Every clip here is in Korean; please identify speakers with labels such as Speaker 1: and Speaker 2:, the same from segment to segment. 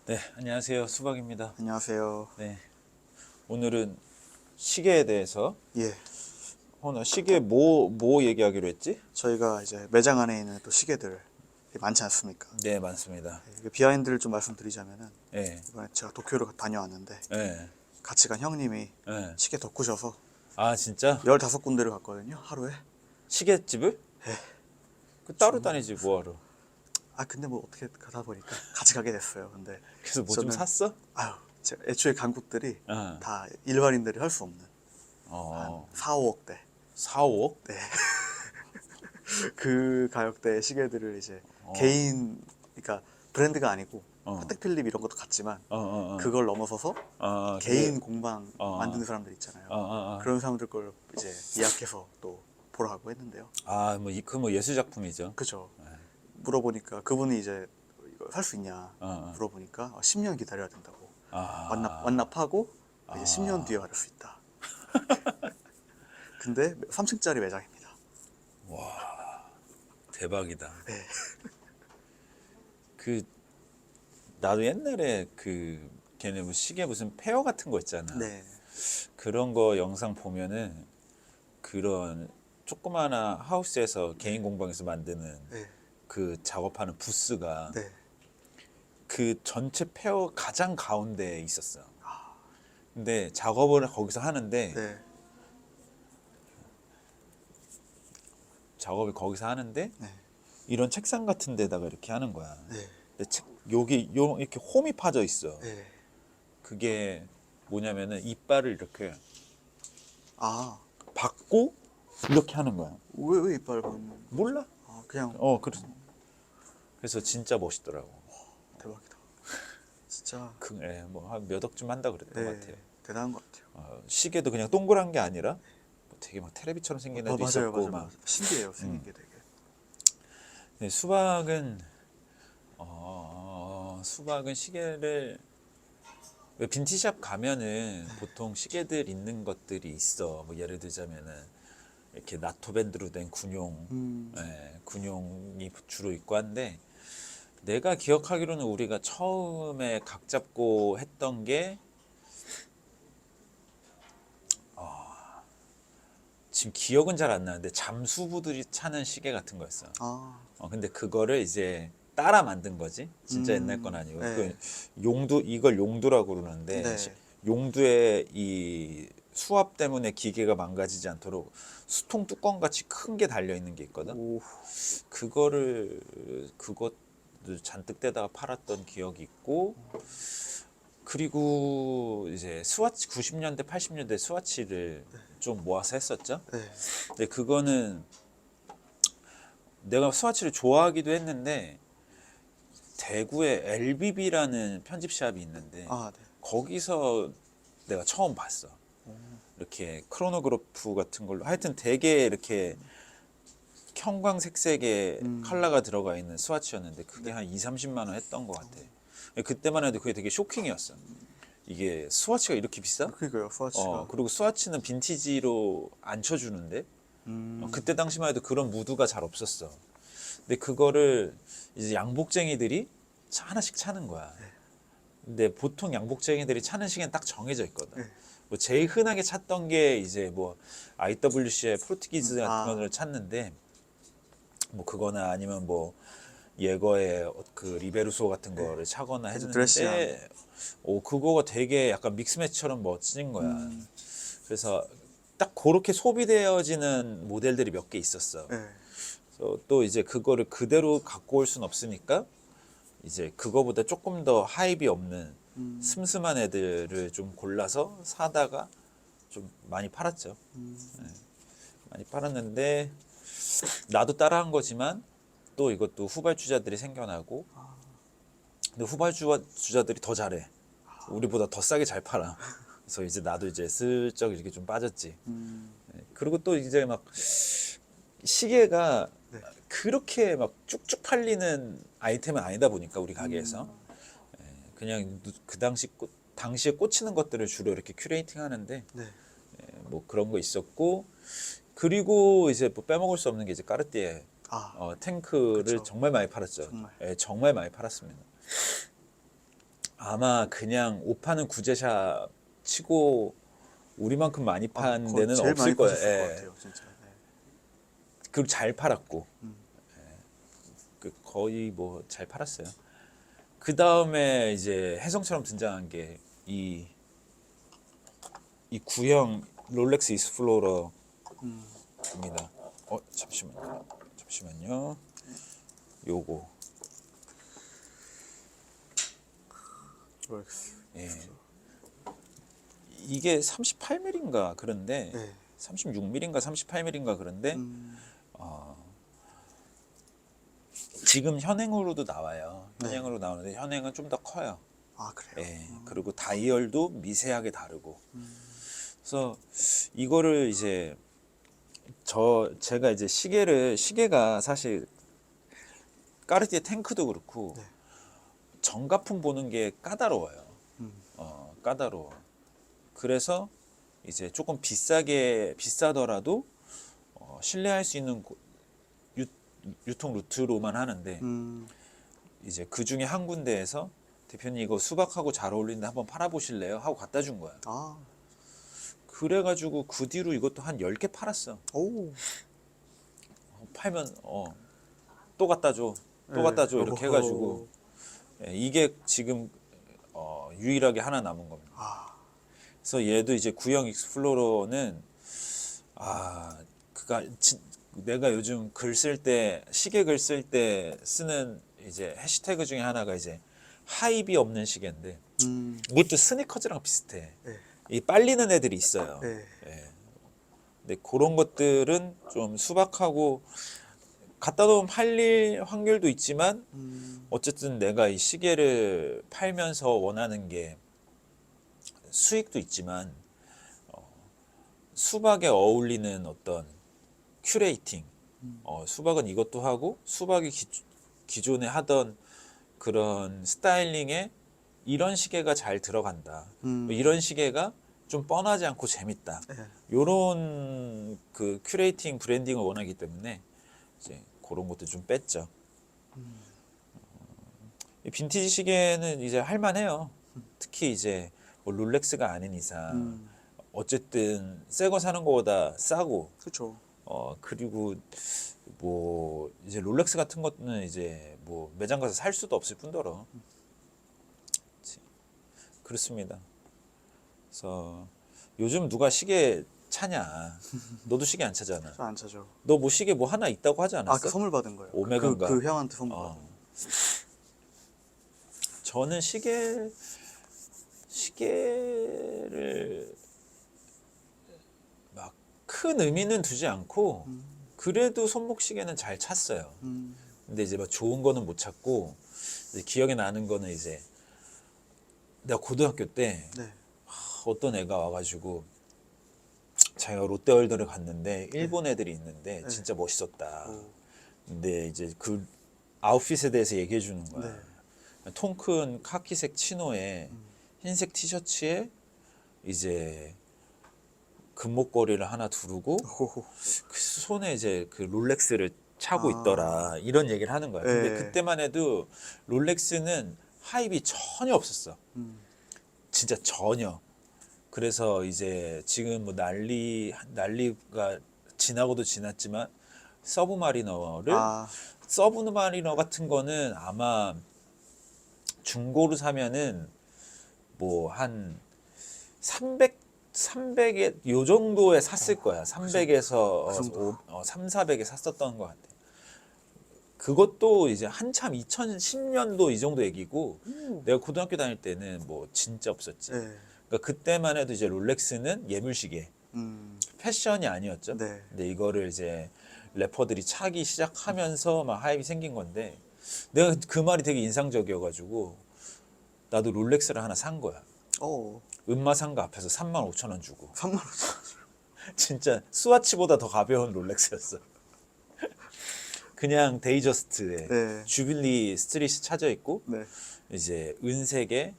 Speaker 1: 네, 안녕하세요. 수박입니다.
Speaker 2: 안녕하세요.
Speaker 1: 네, 오늘은 시계에 대해서
Speaker 2: 예,
Speaker 1: 오늘 시계 뭐 얘기하기로 했지?
Speaker 2: 저희가 이제 매장 안에 있는 또 시계들 많지 않습니까?
Speaker 1: 네, 많습니다.
Speaker 2: 그 비하인드를 좀 말씀드리자면은
Speaker 1: 네,
Speaker 2: 이번에 제가 도쿄를 다녀왔는데
Speaker 1: 네,
Speaker 2: 같이 간 형님이
Speaker 1: 네.
Speaker 2: 시계 덕후셔서
Speaker 1: 아, 진짜?
Speaker 2: 15군데를 갔거든요, 하루에.
Speaker 1: 시계집을?
Speaker 2: 예.
Speaker 1: 그 따로 다니지 뭐하러?
Speaker 2: 아, 근데 뭐 어떻게 가다 보니까 같이 가게 됐어요. 근데
Speaker 1: 그래서 뭐 좀
Speaker 2: 저는
Speaker 1: 샀어?
Speaker 2: 아유, 제가 애초에 간 곳들이
Speaker 1: 어,
Speaker 2: 다 일반인들이 할 수 없는 한
Speaker 1: 어,
Speaker 2: 4, 5억대.
Speaker 1: 4, 5억?
Speaker 2: 네. 그 가격대의 시계들을 이제
Speaker 1: 어,
Speaker 2: 개인, 그러니까 브랜드가 아니고
Speaker 1: 어,
Speaker 2: 파텍 필립 이런 것도 갔지만
Speaker 1: 어,
Speaker 2: 그걸 넘어서서
Speaker 1: 그게,
Speaker 2: 개인 공방
Speaker 1: 어,
Speaker 2: 만드는 사람들 있잖아요.
Speaker 1: 어, 어, 어.
Speaker 2: 그런 사람들 걸 이제 예약해서 또 보러 가고 했는데요.
Speaker 1: 아, 뭐 예술 작품이죠.
Speaker 2: 그죠. 물어보니까 그분이 이제 이거 살 수 있냐
Speaker 1: 어.
Speaker 2: 물어보니까 10년 기다려야 된다고.
Speaker 1: 아,
Speaker 2: 완납하고 이제 10년 뒤에 받을 수 있다. 근데 3층짜리 매장입니다.
Speaker 1: 대박이다.
Speaker 2: 네.
Speaker 1: 그 나도 옛날에 그 걔네 뭐 시계 무슨 페어 같은 거 있잖아.
Speaker 2: 네.
Speaker 1: 그런 거 영상 보면은 그런 조그마한 하우스에서 개인 공방에서 만드는
Speaker 2: 네.
Speaker 1: 그 작업하는 부스가
Speaker 2: 네.
Speaker 1: 그 전체 페어 가장 가운데에 있었어. 근데 작업을 거기서 하는데
Speaker 2: 네.
Speaker 1: 작업을 거기서 하는데
Speaker 2: 네.
Speaker 1: 이런 책상 같은 데다가 이렇게 하는 거야.
Speaker 2: 네.
Speaker 1: 근데 여기 이렇게 홈이 파져 있어.
Speaker 2: 네.
Speaker 1: 그게 뭐냐면은 이빨을 이렇게
Speaker 2: 아,
Speaker 1: 받고 이렇게 하는 거야.
Speaker 2: 왜 이빨 건?
Speaker 1: 몰라?
Speaker 2: 아, 그냥
Speaker 1: 그래서 진짜 멋있더라고.
Speaker 2: 대박이다. 진짜.
Speaker 1: 뭐한 몇 억쯤 한다 그랬던 것
Speaker 2: 네.
Speaker 1: 같아요.
Speaker 2: 대단한 것 같아요.
Speaker 1: 시계도 그냥 동그란 게 아니라 뭐 되게 막 테레비처럼 생긴 애도
Speaker 2: 맞아요,
Speaker 1: 있었고
Speaker 2: 맞아요,
Speaker 1: 막.
Speaker 2: 맞아요. 신기해요, 생긴 게 되게.
Speaker 1: 근데 수박은 시계를 왜 빈티지샵 가면은 보통 시계들 있는 것들이 있어. 뭐 예를 들자면은 이렇게 나토 밴드로 된 군용, 군용이 주로 있고 한데 내가 기억하기로는 우리가 처음에 각 잡고 했던 게 지금 기억은 잘 안 나는데 잠수부들이 차는 시계 같은 거였어.
Speaker 2: 아,
Speaker 1: 근데 그거를 이제 따라 만든 거지. 진짜 옛날 건 아니고.
Speaker 2: 네.
Speaker 1: 이걸 용두라고 그러는데
Speaker 2: 네.
Speaker 1: 용두의 이 수압 때문에 기계가 망가지지 않도록 수통 뚜껑 같이 큰 게 달려 있는 게 있거든.
Speaker 2: 오,
Speaker 1: 그것도 잔뜩 떼다가 팔았던 기억이 있고, 그리고 이제 스와치 90년대 80년대 스와치를 좀 모아서 했었죠.
Speaker 2: 네.
Speaker 1: 근데 그거는 내가 스와치를 좋아하기도 했는데 대구에 LBB라는 편집샵이 있는데
Speaker 2: 아, 네.
Speaker 1: 거기서 내가 처음 봤어. 이렇게 크로노그래프 같은 걸로 하여튼 되게 이렇게 형광색색의 컬러가 들어가 있는 스와치였는데 그게 한 2, 30만 원 했던 것 같아. 그때만 해도 그게 되게 쇼킹이었어. 이게 스와치가 이렇게 비싸?
Speaker 2: 그러니까요, 스와치가.
Speaker 1: 그리고 스와치는 빈티지로 안 쳐주는데 그때 당시만 해도 그런 무드가 잘 없었어. 근데 그거를 이제 양복쟁이들이 하나씩 차는 거야. 근데 보통 양복쟁이들이 차는 시계는 딱 정해져 있거든.
Speaker 2: 네.
Speaker 1: 뭐 제일 흔하게 찾던 게 이제 뭐 IWC의 프로티기즈 같은
Speaker 2: 아,
Speaker 1: 거를 찾는데 뭐 그거나 아니면 뭐 예거의 그 리베르소 같은 거를 차거나
Speaker 2: 좀 드레시한.
Speaker 1: 해주는데 그거가 되게 약간 믹스매치처럼 멋진 거야.
Speaker 2: 음.
Speaker 1: 그래서 딱 그렇게 소비되어지는 모델들이 몇 개 있었어.
Speaker 2: 네.
Speaker 1: 그래서 또 이제 그거를 그대로 갖고 올 순 없으니까 이제 그거보다 조금 더 하입이 없는 슴슴한 애들을 좀 골라서 사다가 좀 많이 팔았죠. 많이 팔았는데 나도 따라한 거지만 또 이것도 후발주자들이 생겨나고 근데 후발주자들이 더 잘해. 우리보다 더 싸게 잘 팔아. 그래서 이제 나도 이제 슬쩍 이렇게 좀 빠졌지. 그리고 또 이제 막 시계가
Speaker 2: 네.
Speaker 1: 그렇게 막 쭉쭉 팔리는 아이템은 아니다 보니까 우리 가게에서 그냥 그 당시에 꽂히는 것들을 주로 이렇게 큐레이팅 하는데
Speaker 2: 네.
Speaker 1: 뭐 그런 거 있었고 그리고 이제 뭐 빼먹을 수 없는 게 이제 까르띠에
Speaker 2: 아,
Speaker 1: 탱크를
Speaker 2: 그쵸.
Speaker 1: 정말 많이 팔았죠.
Speaker 2: 정말.
Speaker 1: 정말 많이 팔았습니다. 아마 그냥 옷 파는 구제샵 치고 우리만큼 많이 판
Speaker 2: 거의
Speaker 1: 데는
Speaker 2: 제일
Speaker 1: 없을
Speaker 2: 많이
Speaker 1: 거예요.
Speaker 2: 파셨을 것
Speaker 1: 예.
Speaker 2: 같아요, 진짜. 네.
Speaker 1: 그리고 잘 팔았고 그 거의 뭐 잘 팔았어요. 그 다음에 이제 혜성처럼 등장한 게 이 구형 롤렉스 익스플로러입니다. 잠시만요. 요거
Speaker 2: 롤렉스.
Speaker 1: 예. 이게 38mm인가 그런데
Speaker 2: 네.
Speaker 1: 36mm인가 38mm인가 그런데
Speaker 2: 음,
Speaker 1: 지금 현행으로도 나와요.
Speaker 2: 네.
Speaker 1: 현행으로 나오는데 현행은 좀 더 커요.
Speaker 2: 아 그래요.
Speaker 1: 예. 그리고 다이얼도 미세하게 다르고. 그래서 이거를 이제 제가 이제 시계가 사실 까르띠에 탱크도 그렇고
Speaker 2: 네.
Speaker 1: 정가품 보는 게 까다로워요.
Speaker 2: 음,
Speaker 1: 까다로워. 그래서 이제 조금 비싸더라도 신뢰할 수 있는 유통 루트로만 하는데
Speaker 2: 음,
Speaker 1: 이제 그 중에 한 군데에서 대표님 이거 수박하고 잘 어울리는데 한번 팔아보실래요? 하고 갖다 준 거야.
Speaker 2: 아,
Speaker 1: 그래가지고 그 뒤로 이것도 한 10개 팔았어.
Speaker 2: 오,
Speaker 1: 팔면 또 갖다 줘. 또
Speaker 2: 네.
Speaker 1: 갖다 줘. 이렇게
Speaker 2: 어허.
Speaker 1: 해가지고 이게 지금 유일하게 하나 남은 겁니다.
Speaker 2: 아,
Speaker 1: 그래서 얘도 이제 구형 익스플로러는 내가 요즘 시계 글 쓸 때 쓰는 이제 해시태그 중에 하나가 이제 하입이 없는 시계인데 이것도 스니커즈랑 비슷해.
Speaker 2: 네.
Speaker 1: 이 빨리는 애들이 있어요.
Speaker 2: 네.
Speaker 1: 예. 근데 그런 것들은 좀 수박하고 갖다 놓으면 팔릴 확률도 있지만 어쨌든 내가 이 시계를 팔면서 원하는 게 수익도 있지만 수박에 어울리는 어떤 큐레이팅 수박은 이것도 하고 수박이 기존에 하던 그런 스타일링에 이런 시계가 잘 들어간다. 이런 시계가 좀 뻔하지 않고 재밌다.
Speaker 2: 네.
Speaker 1: 요런 그 큐레이팅 브랜딩을 원하기 때문에 이제 그런 것도 좀 뺐죠. 이 빈티지 시계는 이제 할만해요. 특히 이제 뭐 롤렉스가 아닌 이상 어쨌든 새 거 사는 거보다 싸고
Speaker 2: 그렇죠.
Speaker 1: 그리고 뭐 이제 롤렉스 같은 것은 이제 뭐 매장 가서 살 수도 없을 뿐더러 그렇습니다. 그래서 요즘 누가 시계 차냐? 너도 시계 안 차잖아.
Speaker 2: 저 안 차죠.
Speaker 1: 너 뭐 시계 뭐 하나 있다고 하지 않았어?
Speaker 2: 아, 그 선물 받은 거예요.
Speaker 1: 오메가인가?
Speaker 2: 그 형한테 선물 받은.
Speaker 1: 저는 시계를 막 큰 의미는 두지 않고 그래도 손목 시계는 잘 찼어요. 근데 이제 막 좋은 거는 못 찾고 이제 기억에 나는 거는 이제 내가 고등학교 때
Speaker 2: 네.
Speaker 1: 어떤 애가 와가지고 자기가 롯데월드를 갔는데 일본 애들이 있는데 진짜 멋있었다.
Speaker 2: 오.
Speaker 1: 근데 이제 그 아웃핏에 대해서 얘기해 주는 거야.
Speaker 2: 네.
Speaker 1: 통큰 카키색 치노에 흰색 티셔츠에 이제 금목걸이를 하나 두르고
Speaker 2: 호호.
Speaker 1: 그 손에 이제 그 롤렉스를 차고
Speaker 2: 아.
Speaker 1: 있더라. 이런 얘기를 하는 거야. 근데
Speaker 2: 네.
Speaker 1: 그때만 해도 롤렉스는 하입이 전혀 없었어. 진짜 전혀. 그래서 이제 지금 뭐 난리가 지나고도 지났지만 서브마리너 같은 거는 아마 중고로 사면은 뭐 한 300에 요 정도에 샀을 거야. 300에서
Speaker 2: 그 정도.
Speaker 1: 400에 샀었던 것 같아. 그것도 이제 한참 2010년도 이 정도 얘기고 내가 고등학교 다닐 때는 뭐 진짜 없었지.
Speaker 2: 네.
Speaker 1: 그러니까 그때만 해도 이제 롤렉스는 예물시계, 패션이 아니었죠.
Speaker 2: 네.
Speaker 1: 근데 이거를 이제 래퍼들이 차기 시작하면서 막 하입이 생긴 건데 내가 그 말이 되게 인상적이어가지고 나도 롤렉스를 하나 산 거야. 음마상가 앞에서 35,000원 주고
Speaker 2: 3만 원.
Speaker 1: 진짜 스와치보다 더 가벼운 롤렉스였어. 그냥 데이저스트에
Speaker 2: 네.
Speaker 1: 주빌리 스트릿이 차져 있고
Speaker 2: 네.
Speaker 1: 이제 은색에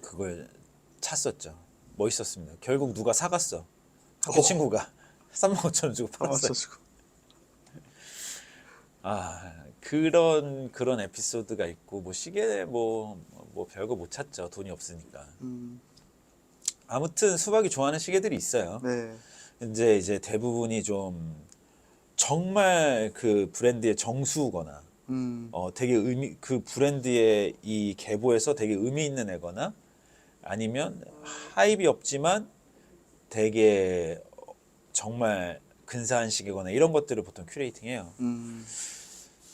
Speaker 1: 그걸 찼었죠. 멋있었습니다. 결국 누가 사갔어. 학교 친구가 35,000원 주고 팔았어요.
Speaker 2: 맞춰주고.
Speaker 1: 그런 에피소드가 있고 뭐 시계 뭐 별거 못 찾죠. 돈이 없으니까. 아무튼 수박이 좋아하는 시계들이 있어요.
Speaker 2: 네.
Speaker 1: 이제 대부분이 좀 정말 그 브랜드의 정수거나 되게 그 브랜드의 이 계보에서 되게 의미 있는 애거나 아니면 하입이 없지만 되게 정말 근사한 시계거나 이런 것들을 보통 큐레이팅해요.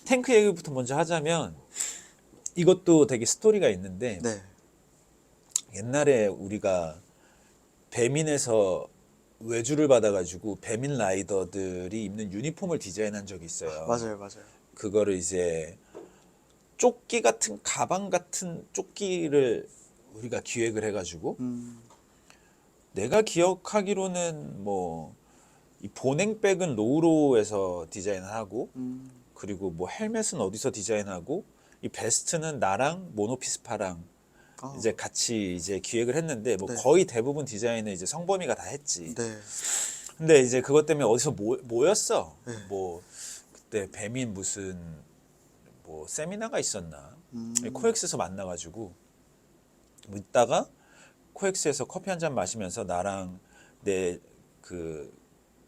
Speaker 1: 탱크 얘기부터 먼저 하자면 이것도 되게 스토리가 있는데
Speaker 2: 네.
Speaker 1: 옛날에 우리가 배민에서 외주를 받아가지고 배민 라이더들이 입는 유니폼을 디자인한 적이 있어요.
Speaker 2: 맞아요, 맞아요.
Speaker 1: 그거를 이제 조끼 같은 가방 같은 조끼를 우리가 기획을 해가지고 내가 기억하기로는 뭐 이 보냉백은 로우로에서 디자인하고 그리고 뭐 헬멧은 어디서 디자인하고 이 베스트는 나랑 모노피스파랑 이제 같이 이제 기획을 했는데 뭐
Speaker 2: 네.
Speaker 1: 거의 대부분 디자인은 이제 성범이가 다 했지.
Speaker 2: 네.
Speaker 1: 근데 이제 그것 때문에 어디서 모였어.
Speaker 2: 네.
Speaker 1: 뭐 그때 배민 무슨 뭐 세미나가 있었나. 코엑스에서 만나가지고 뭐 있다가 코엑스에서 커피 한 잔 마시면서 나랑 내 그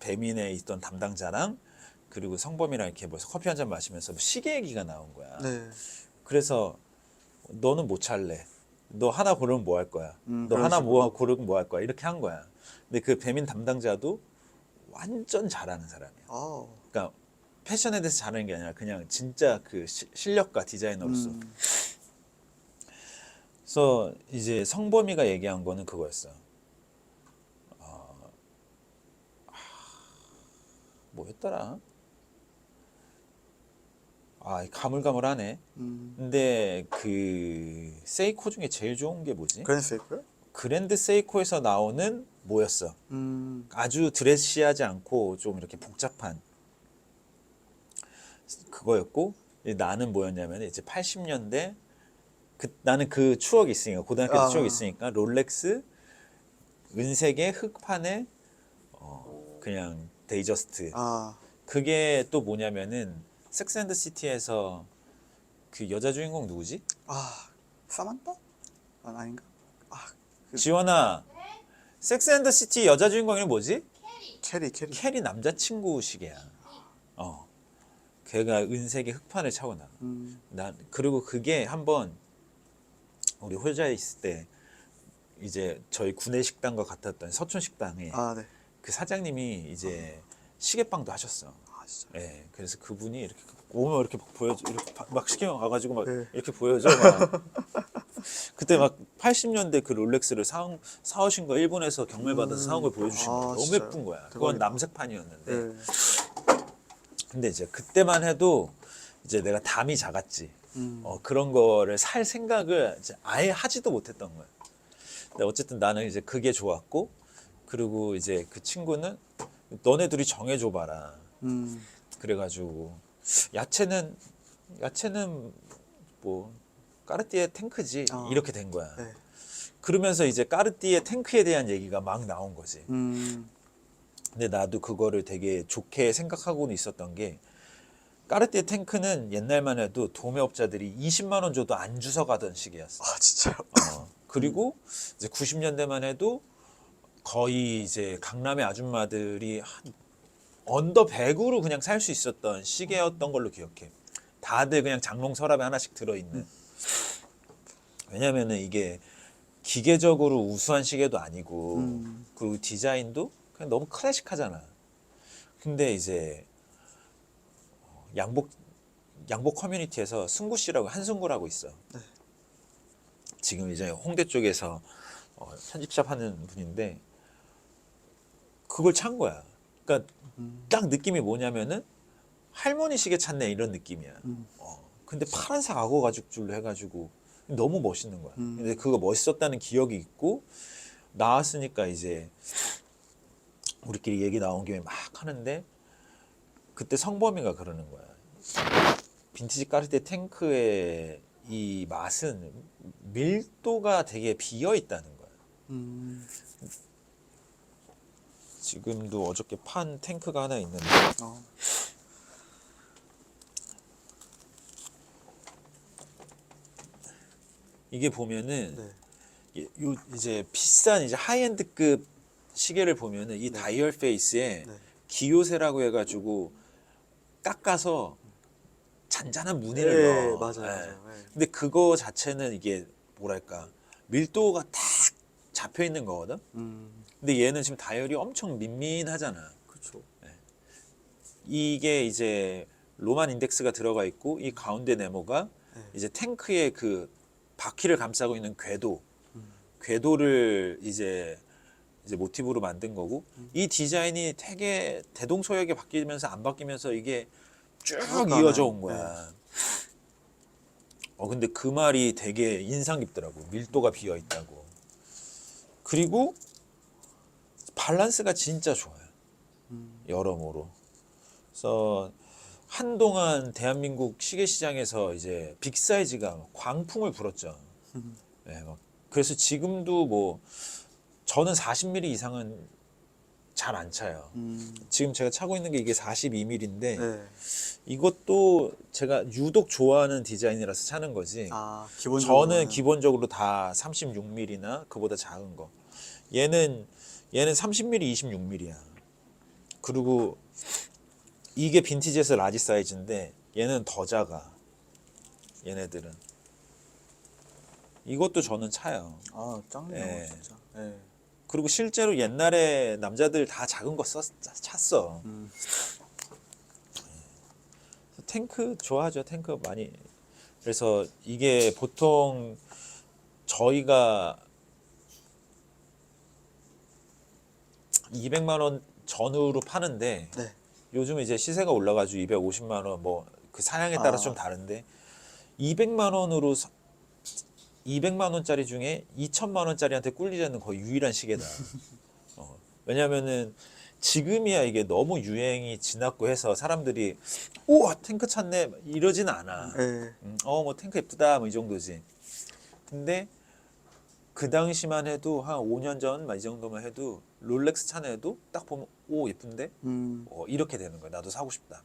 Speaker 1: 배민에 있던 담당자랑 그리고 성범이랑 이렇게 모여서 커피 한 잔 마시면서 뭐 시계 얘기가 나온 거야.
Speaker 2: 네.
Speaker 1: 그래서 너는 뭐 찰래? 너 하나 고르면 뭐 할 거야? 너
Speaker 2: 그런
Speaker 1: 하나
Speaker 2: 식으로.
Speaker 1: 뭐 고르면 뭐 할 거야? 이렇게 한 거야. 근데 그 배민 담당자도 완전 잘하는 사람이야. 그러니까 패션에 대해서 잘하는 게 아니라 그냥 진짜 그 실력가 디자이너로서. 그래서 이제 성범이가 얘기한 거는 그거였어. 뭐였더라? 가물가물하네. 근데 그 세이코 중에 제일 좋은 게 뭐지?
Speaker 2: 그랜스이고요?
Speaker 1: 그랜드 세이코에서 나오는 뭐였어? 아주 드레시하지 않고 좀 이렇게 복잡한 그거였고 나는 뭐였냐면 이제 80년대 나는 그 추억이 있으니까 고등학교 때 추억이 있으니까 롤렉스 은색의 흑판에 그냥 데이저스트 그게 또 뭐냐면은 섹스앤더시티에서 그 여자 주인공 누구지?
Speaker 2: 사만타? 아닌가?
Speaker 1: 지원아 섹스앤더시티 여자 주인공이 뭐지?
Speaker 2: 캐리.
Speaker 1: 캐리 남자친구 시계야. 걔가 은색의 흑판을 차고 나. 그리고 그게 한번 우리 홀자에 있을 때 이제 저희 구내 식당과 같았던 서촌 식당에
Speaker 2: 네.
Speaker 1: 그 사장님이 이제 시계빵도 하셨어.
Speaker 2: 진짜.
Speaker 1: 예, 그래서 그분이 이렇게 오면 이렇게 막 보여줘, 이렇게 막 시켜 와가지고 막
Speaker 2: 네.
Speaker 1: 이렇게 보여줘. 막. 그때 막 80년대 그 롤렉스를 사오신 거 일본에서 경매 받아서 사온 걸 보여주신 거야. 너무
Speaker 2: 진짜요?
Speaker 1: 예쁜 거야. 그건
Speaker 2: 대박이다.
Speaker 1: 남색판이었는데.
Speaker 2: 네.
Speaker 1: 근데 이제 그때만 해도 이제 내가 담이 작았지. 그런 거를 살 생각을 이제 아예 하지도 못했던 거야. 근데 어쨌든 나는 이제 그게 좋았고, 그리고 이제 그 친구는 너네 둘이 정해줘 봐라. 그래가지고 야채는 뭐 까르띠에 탱크지 이렇게 된 거야.
Speaker 2: 네.
Speaker 1: 그러면서 이제 까르띠에 탱크에 대한 얘기가 막 나온 거지. 근데 나도 그거를 되게 좋게 생각하고는 있었던 게 까르띠에 탱크는 옛날만 해도 도매업자들이 20만 원 줘도 안 주워 가던 시기였어.
Speaker 2: 진짜요?
Speaker 1: 그리고 이제 90년대만 해도 거의 이제 강남의 아줌마들이 한 언더 100으로 그냥 살 수 있었던 시계였던 걸로 기억해. 다들 그냥 장롱 서랍에 하나씩 들어있는. 왜냐면은 이게 기계적으로 우수한 시계도 아니고 그리고 디자인도 그냥 너무 클래식하잖아. 근데 이제 양복 커뮤니티에서 승구 씨라고 한승구라고 있어.
Speaker 2: 네.
Speaker 1: 지금 이제 홍대 쪽에서 편집샵 하는 분인데 그걸 찬 거야. 그러니까 딱 느낌이 뭐냐면은 할머니 시계 찾네 이런 느낌이야. 근데 파란색 악어 가죽줄로 해가지고 너무 멋있는 거야. 근데 그거 멋있었다는 기억이 있고 나왔으니까 이제 우리끼리 얘기 나온 김에 막 하는데 그때 성범이가 그러는 거야. 빈티지 까르띠에 탱크의 이 맛은 밀도가 되게 비어 있다는 거야. 지금도 어저께 판 탱크가 하나 있는데 이게 보면은
Speaker 2: 네.
Speaker 1: 이제 비싼 이제 하이엔드급 시계를 보면은 이 다이얼 페이스에
Speaker 2: 네.
Speaker 1: 기요세라고 해가지고 깎아서 잔잔한 무늬를
Speaker 2: 네,
Speaker 1: 넣어.
Speaker 2: 맞아요,
Speaker 1: 예.
Speaker 2: 맞아요. 네.
Speaker 1: 근데 그거 자체는 이게 뭐랄까 밀도가 딱 잡혀 있는 거거든. 근데 얘는 지금 다이얼이 엄청 민민하잖아.
Speaker 2: 그렇죠.
Speaker 1: 이게 이제 로만 인덱스가 들어가 있고 이 가운데 네모가
Speaker 2: 네.
Speaker 1: 이제 탱크의 그 바퀴를 감싸고 있는 궤도를 이제 모티브로 만든 거고 이 디자인이 되게 대동소이하게 바뀌면서 안 바뀌면서 이게 쭉
Speaker 2: 계속
Speaker 1: 이어져
Speaker 2: 가는,
Speaker 1: 온 거야. 근데 그 말이 되게 인상 깊더라고. 밀도가 비어 있다고. 그리고 밸런스가 진짜 좋아요. 여러모로. 그래서 한동안 대한민국 시계 시장에서 이제 빅 사이즈가 광풍을 불었죠. 네, 그래서 지금도 뭐 저는 40mm 이상은 잘 안 차요. 지금 제가 차고 있는 게 이게 42mm인데
Speaker 2: 네.
Speaker 1: 이것도 제가 유독 좋아하는 디자인이라서 차는 거지.
Speaker 2: 아, 기본적으로는
Speaker 1: 저는 기본적으로 다 36mm나 그보다 작은 거. 얘는 30mm, 26mm야. 그리고 이게 빈티지에서 라지 사이즈인데 얘는 더 작아. 얘네들은. 이것도 저는 차요.
Speaker 2: 아, 짱네요,
Speaker 1: 예.
Speaker 2: 진짜. 네.
Speaker 1: 그리고 실제로 옛날에 남자들 다 작은 거 찼어. 탱크 좋아하죠. 탱크 많이. 그래서 이게 보통 저희가 200만 원 전후로 파는데
Speaker 2: 네.
Speaker 1: 요즘 이제 시세가 올라가지고 250만 원 뭐 그 사양에 따라서 좀 다른데 200만 원으로 200만 원짜리 중에 2천만 원짜리한테 꿀리지 않는 거의 유일한 시계다. 왜냐면은 지금이야 이게 너무 유행이 지났고 해서 사람들이 우와 탱크 찾네 이러진 않아.
Speaker 2: 네.
Speaker 1: 뭐 탱크 예쁘다 뭐 이 정도지. 근데 그 당시만 해도 한 5년 전 이 정도만 해도 롤렉스 차는 애도 딱 보면 오 예쁜데 이렇게 되는 거야. 나도 사고 싶다.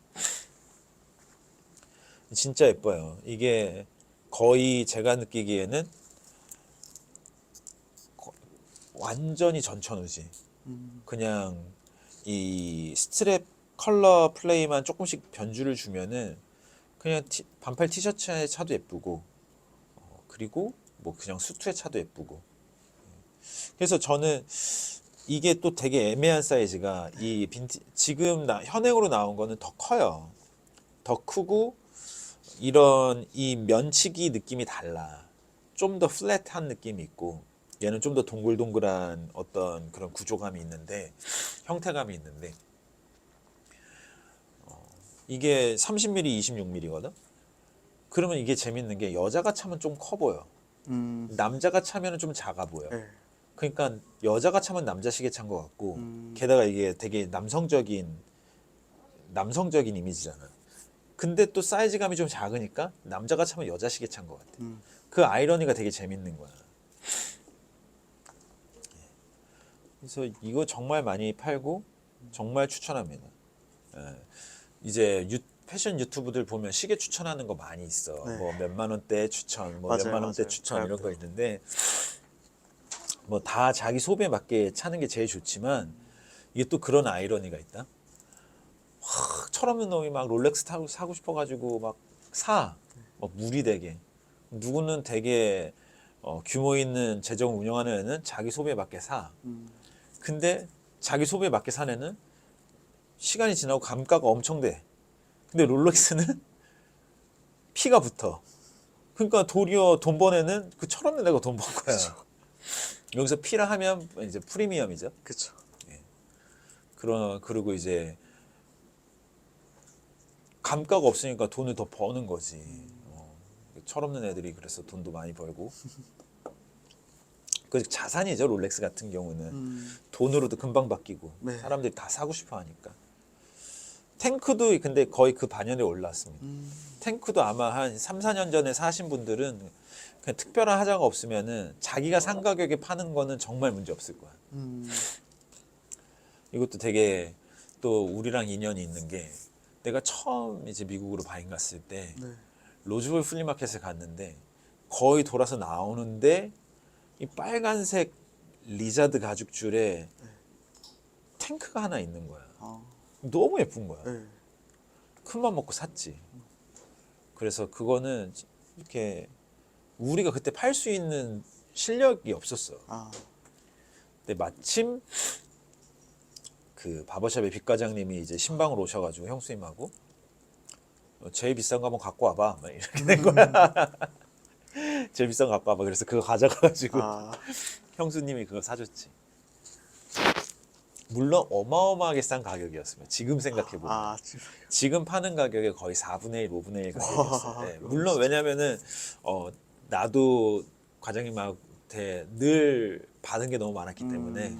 Speaker 1: 진짜 예뻐요. 이게 거의 제가 느끼기에는 완전히 전천후지. 그냥 이 스트랩 컬러 플레이만 조금씩 변주를 주면은 그냥 반팔 티셔츠에 차도 예쁘고 그리고 뭐 그냥 수트에 차도 예쁘고. 그래서 저는 이게 또 되게 애매한 사이즈가 이 지금 현행으로 나온 거는 더 커요. 더 크고 이런 이 면치기 느낌이 달라. 좀 더 플랫한 느낌이 있고 얘는 좀 더 동글동글한 어떤 그런 구조감이 있는데 형태감이 있는데 이게 30mm, 26mm거든. 그러면 이게 재밌는 게 여자가 차면 좀 커 보여. 남자가 차면 좀 작아 보여.
Speaker 2: 네.
Speaker 1: 그러니까 여자가 차면 남자 시계 찬 것 같고 게다가 이게 되게 남성적인 이미지잖아. 근데 또 사이즈감이 좀 작으니까 남자가 차면 여자 시계 찬 것 같아. 그 아이러니가 되게 재밌는 거야. 그래서 이거 정말 많이 팔고 정말 추천합니다. 이제 패션 유튜브들 보면 시계 추천하는 거 많이 있어.
Speaker 2: 네.
Speaker 1: 뭐 몇만 원대 추천, 뭐
Speaker 2: 맞아요,
Speaker 1: 몇만 원대
Speaker 2: 맞아요.
Speaker 1: 추천 이런 거 있는데 뭐 다 자기 소비에 맞게 차는 게 제일 좋지만 이게 또 그런 아이러니가 있다. 철없는 놈이 막 롤렉스 사고 싶어가지고 막 막 무리 되게. 누구는 되게 규모 있는 재정을 운영하는 애는 자기 소비에 맞게 사. 근데 자기 소비에 맞게 산 애는 시간이 지나고 감가가 엄청 돼. 근데 롤렉스는 피가 붙어. 그러니까 도리어 돈 번 애는 그 철없는 애가 돈 번 거야. 여기서 피라 하면 이제 프리미엄이죠.
Speaker 2: 그렇죠.
Speaker 1: 그리고 이제 감가가 없으니까 돈을 더 버는 거지. 철없는 애들이 그래서 돈도 많이 벌고. 그 자산이죠. 롤렉스 같은 경우는 돈으로도 금방 바뀌고
Speaker 2: 네.
Speaker 1: 사람들이 다 사고 싶어 하니까. 탱크도 근데 거의 그 반열에 올랐습니다. 탱크도 아마 한 3, 4년 전에 사신 분들은 그냥 특별한 하자가 없으면은 자기가 산 가격에 파는 거는 정말 문제 없을 거야. 이것도 되게 또 우리랑 인연이 있는 게 내가 처음 이제 미국으로 바인 갔을 때
Speaker 2: 네.
Speaker 1: 로즈볼 플리마켓에 갔는데 거의 돌아서 나오는데 이 빨간색 리자드 가죽줄에 탱크가 하나 있는 거야. 너무 예쁜 거야.
Speaker 2: 네.
Speaker 1: 큰맘 먹고 샀지. 그래서 그거는 이렇게 우리가 그때 팔 수 있는 실력이 없었어. 근데 마침 그 바버샵의 빅 과장님이 이제 신방으로 오셔가지고 형수님하고 제일 비싼 거 한번 갖고 와봐. 막 이렇게 된 거야. 제일 비싼 거 갖고 와봐. 그래서 그거 가져가가지고 형수님이 그거 사줬지. 물론 어마어마하게 싼 가격이었으면 지금 생각해보면 지금 파는 가격에 거의 4분의 1, 5분의 1 가격이었어요. 네. 물론 왜냐면은 나도 과장님한테 늘 받은 게 너무 많았기 때문에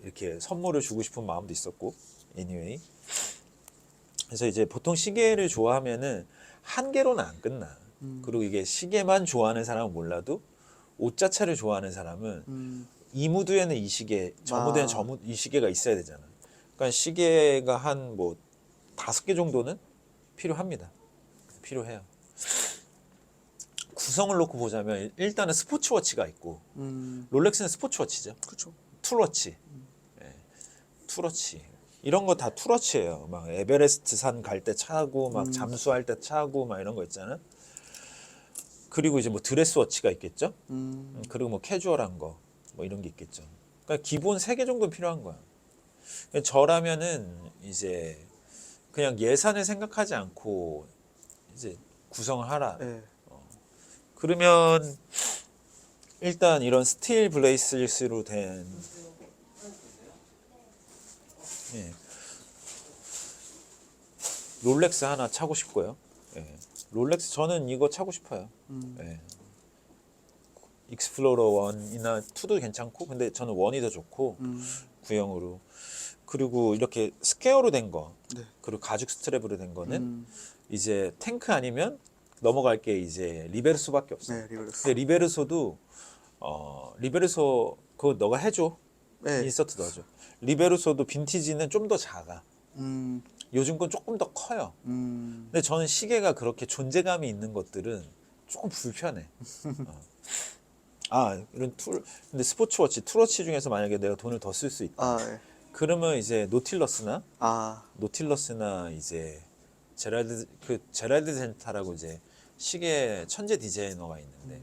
Speaker 1: 이렇게 선물을 주고 싶은 마음도 있었고 anyway. 그래서 이제 보통 시계를 좋아하면은 한 개로는 안 끝나. 그리고 이게 시계만 좋아하는 사람은 몰라도 옷 자체를 좋아하는 사람은 이 무드에는 이 시계, 저 무드에는 이 시계가 있어야 되잖아. 그러니까 시계가 한 뭐 5개 정도는 필요합니다. 필요해요. 구성을 놓고 보자면 일단은 스포츠워치가 있고 롤렉스는 스포츠워치죠.
Speaker 2: 그렇죠.
Speaker 1: 툴워치. 네. 툴워치. 이런 거 다 툴워치예요. 막 에베레스트 산 갈 때 차고 막 잠수할 때 차고 막 이런 거 있잖아. 그리고 이제 뭐 드레스워치가 있겠죠. 그리고 뭐 캐주얼한 거 뭐 이런 게 있겠죠. 그러니까 기본 3개 정도 필요한 거야. 저라면은 이제 그냥 예산을 생각하지 않고 이제 구성을 하라.
Speaker 2: 네.
Speaker 1: 그러면 일단 이런 스틸 브레이슬릿으로 된 롤렉스 하나 차고 싶고요. 롤렉스 저는 이거 차고 싶어요. 익스플로러 1이나 2도 괜찮고 근데 저는 1이 더 좋고 구형으로. 그리고 이렇게 스퀘어로 된 거, 그리고 가죽 스트랩으로 된 거는 이제 탱크 아니면 넘어갈 게 이제 리베르소밖에 없어요.
Speaker 2: 네, 리베르소.
Speaker 1: 근데 리베르소도 리베르소 그거 너가 해줘.
Speaker 2: 네.
Speaker 1: 인서트 넣어줘. 리베르소도 빈티지는 좀 더 작아. 요즘 건 조금 더 커요. 근데 저는 시계가 그렇게 존재감이 있는 것들은 조금 불편해. 이런 근데 스포츠워치, 툴워치 중에서 만약에 내가 돈을 더 쓸 수 있다.
Speaker 2: 네.
Speaker 1: 그러면 이제 노틸러스나 이제 제랄드 젠타라고 이제 시계 천재 디자이너가 있는데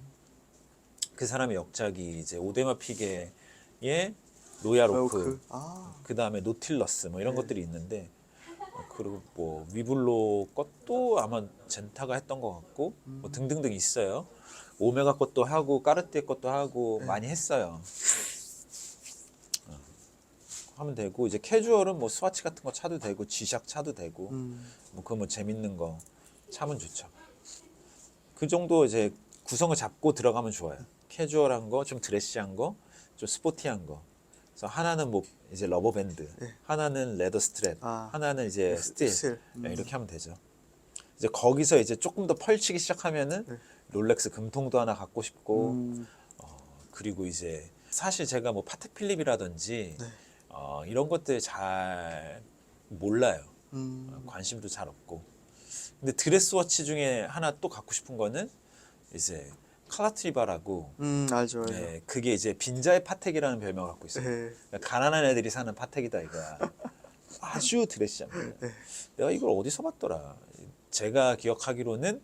Speaker 1: 그 사람의 역작이 이제 오데마 피게의 로얄 오크, 그 다음에 노틸러스 뭐 이런 것들이 있는데 그리고 뭐 위블로 것도 아마 젠타가 했던 것 같고 뭐 등등등 있어요. 오메가 것도 하고 까르띠에 것도 하고 많이 했어요. 하면 되고 이제 캐주얼은 뭐 스와치 같은 거 차도 되고 G샥 차도 되고 뭐 그거 뭐 재밌는 거 차면 좋죠. 그 정도 이제 구성을 잡고 들어가면 좋아요. 캐주얼한 거, 좀 드레시한 거, 좀 스포티한 거. 그래서 하나는 뭐 이제 러버 밴드, 하나는 레더 스트랩, 하나는 이제 스틸. 이렇게 하면 되죠. 이제 거기서 이제 조금 더 펼치기 시작하면은 롤렉스 금통도 하나 갖고 싶고 그리고 이제 사실 제가 뭐 파텍 필립이라든지 이런 것들 잘 몰라요. 관심도 잘 없고. 근데 드레스워치 중에 하나 또 갖고 싶은 거는 이제 칼라트리바라고.
Speaker 2: 알죠.
Speaker 1: 네, 그게 이제 빈자의 파텍이라는 별명을 갖고 있어요. 그러니까 가난한 애들이 사는 파텍이다 이거야. 아주 드레시합니다. 내가 이걸 어디서 봤더라. 제가 기억하기로는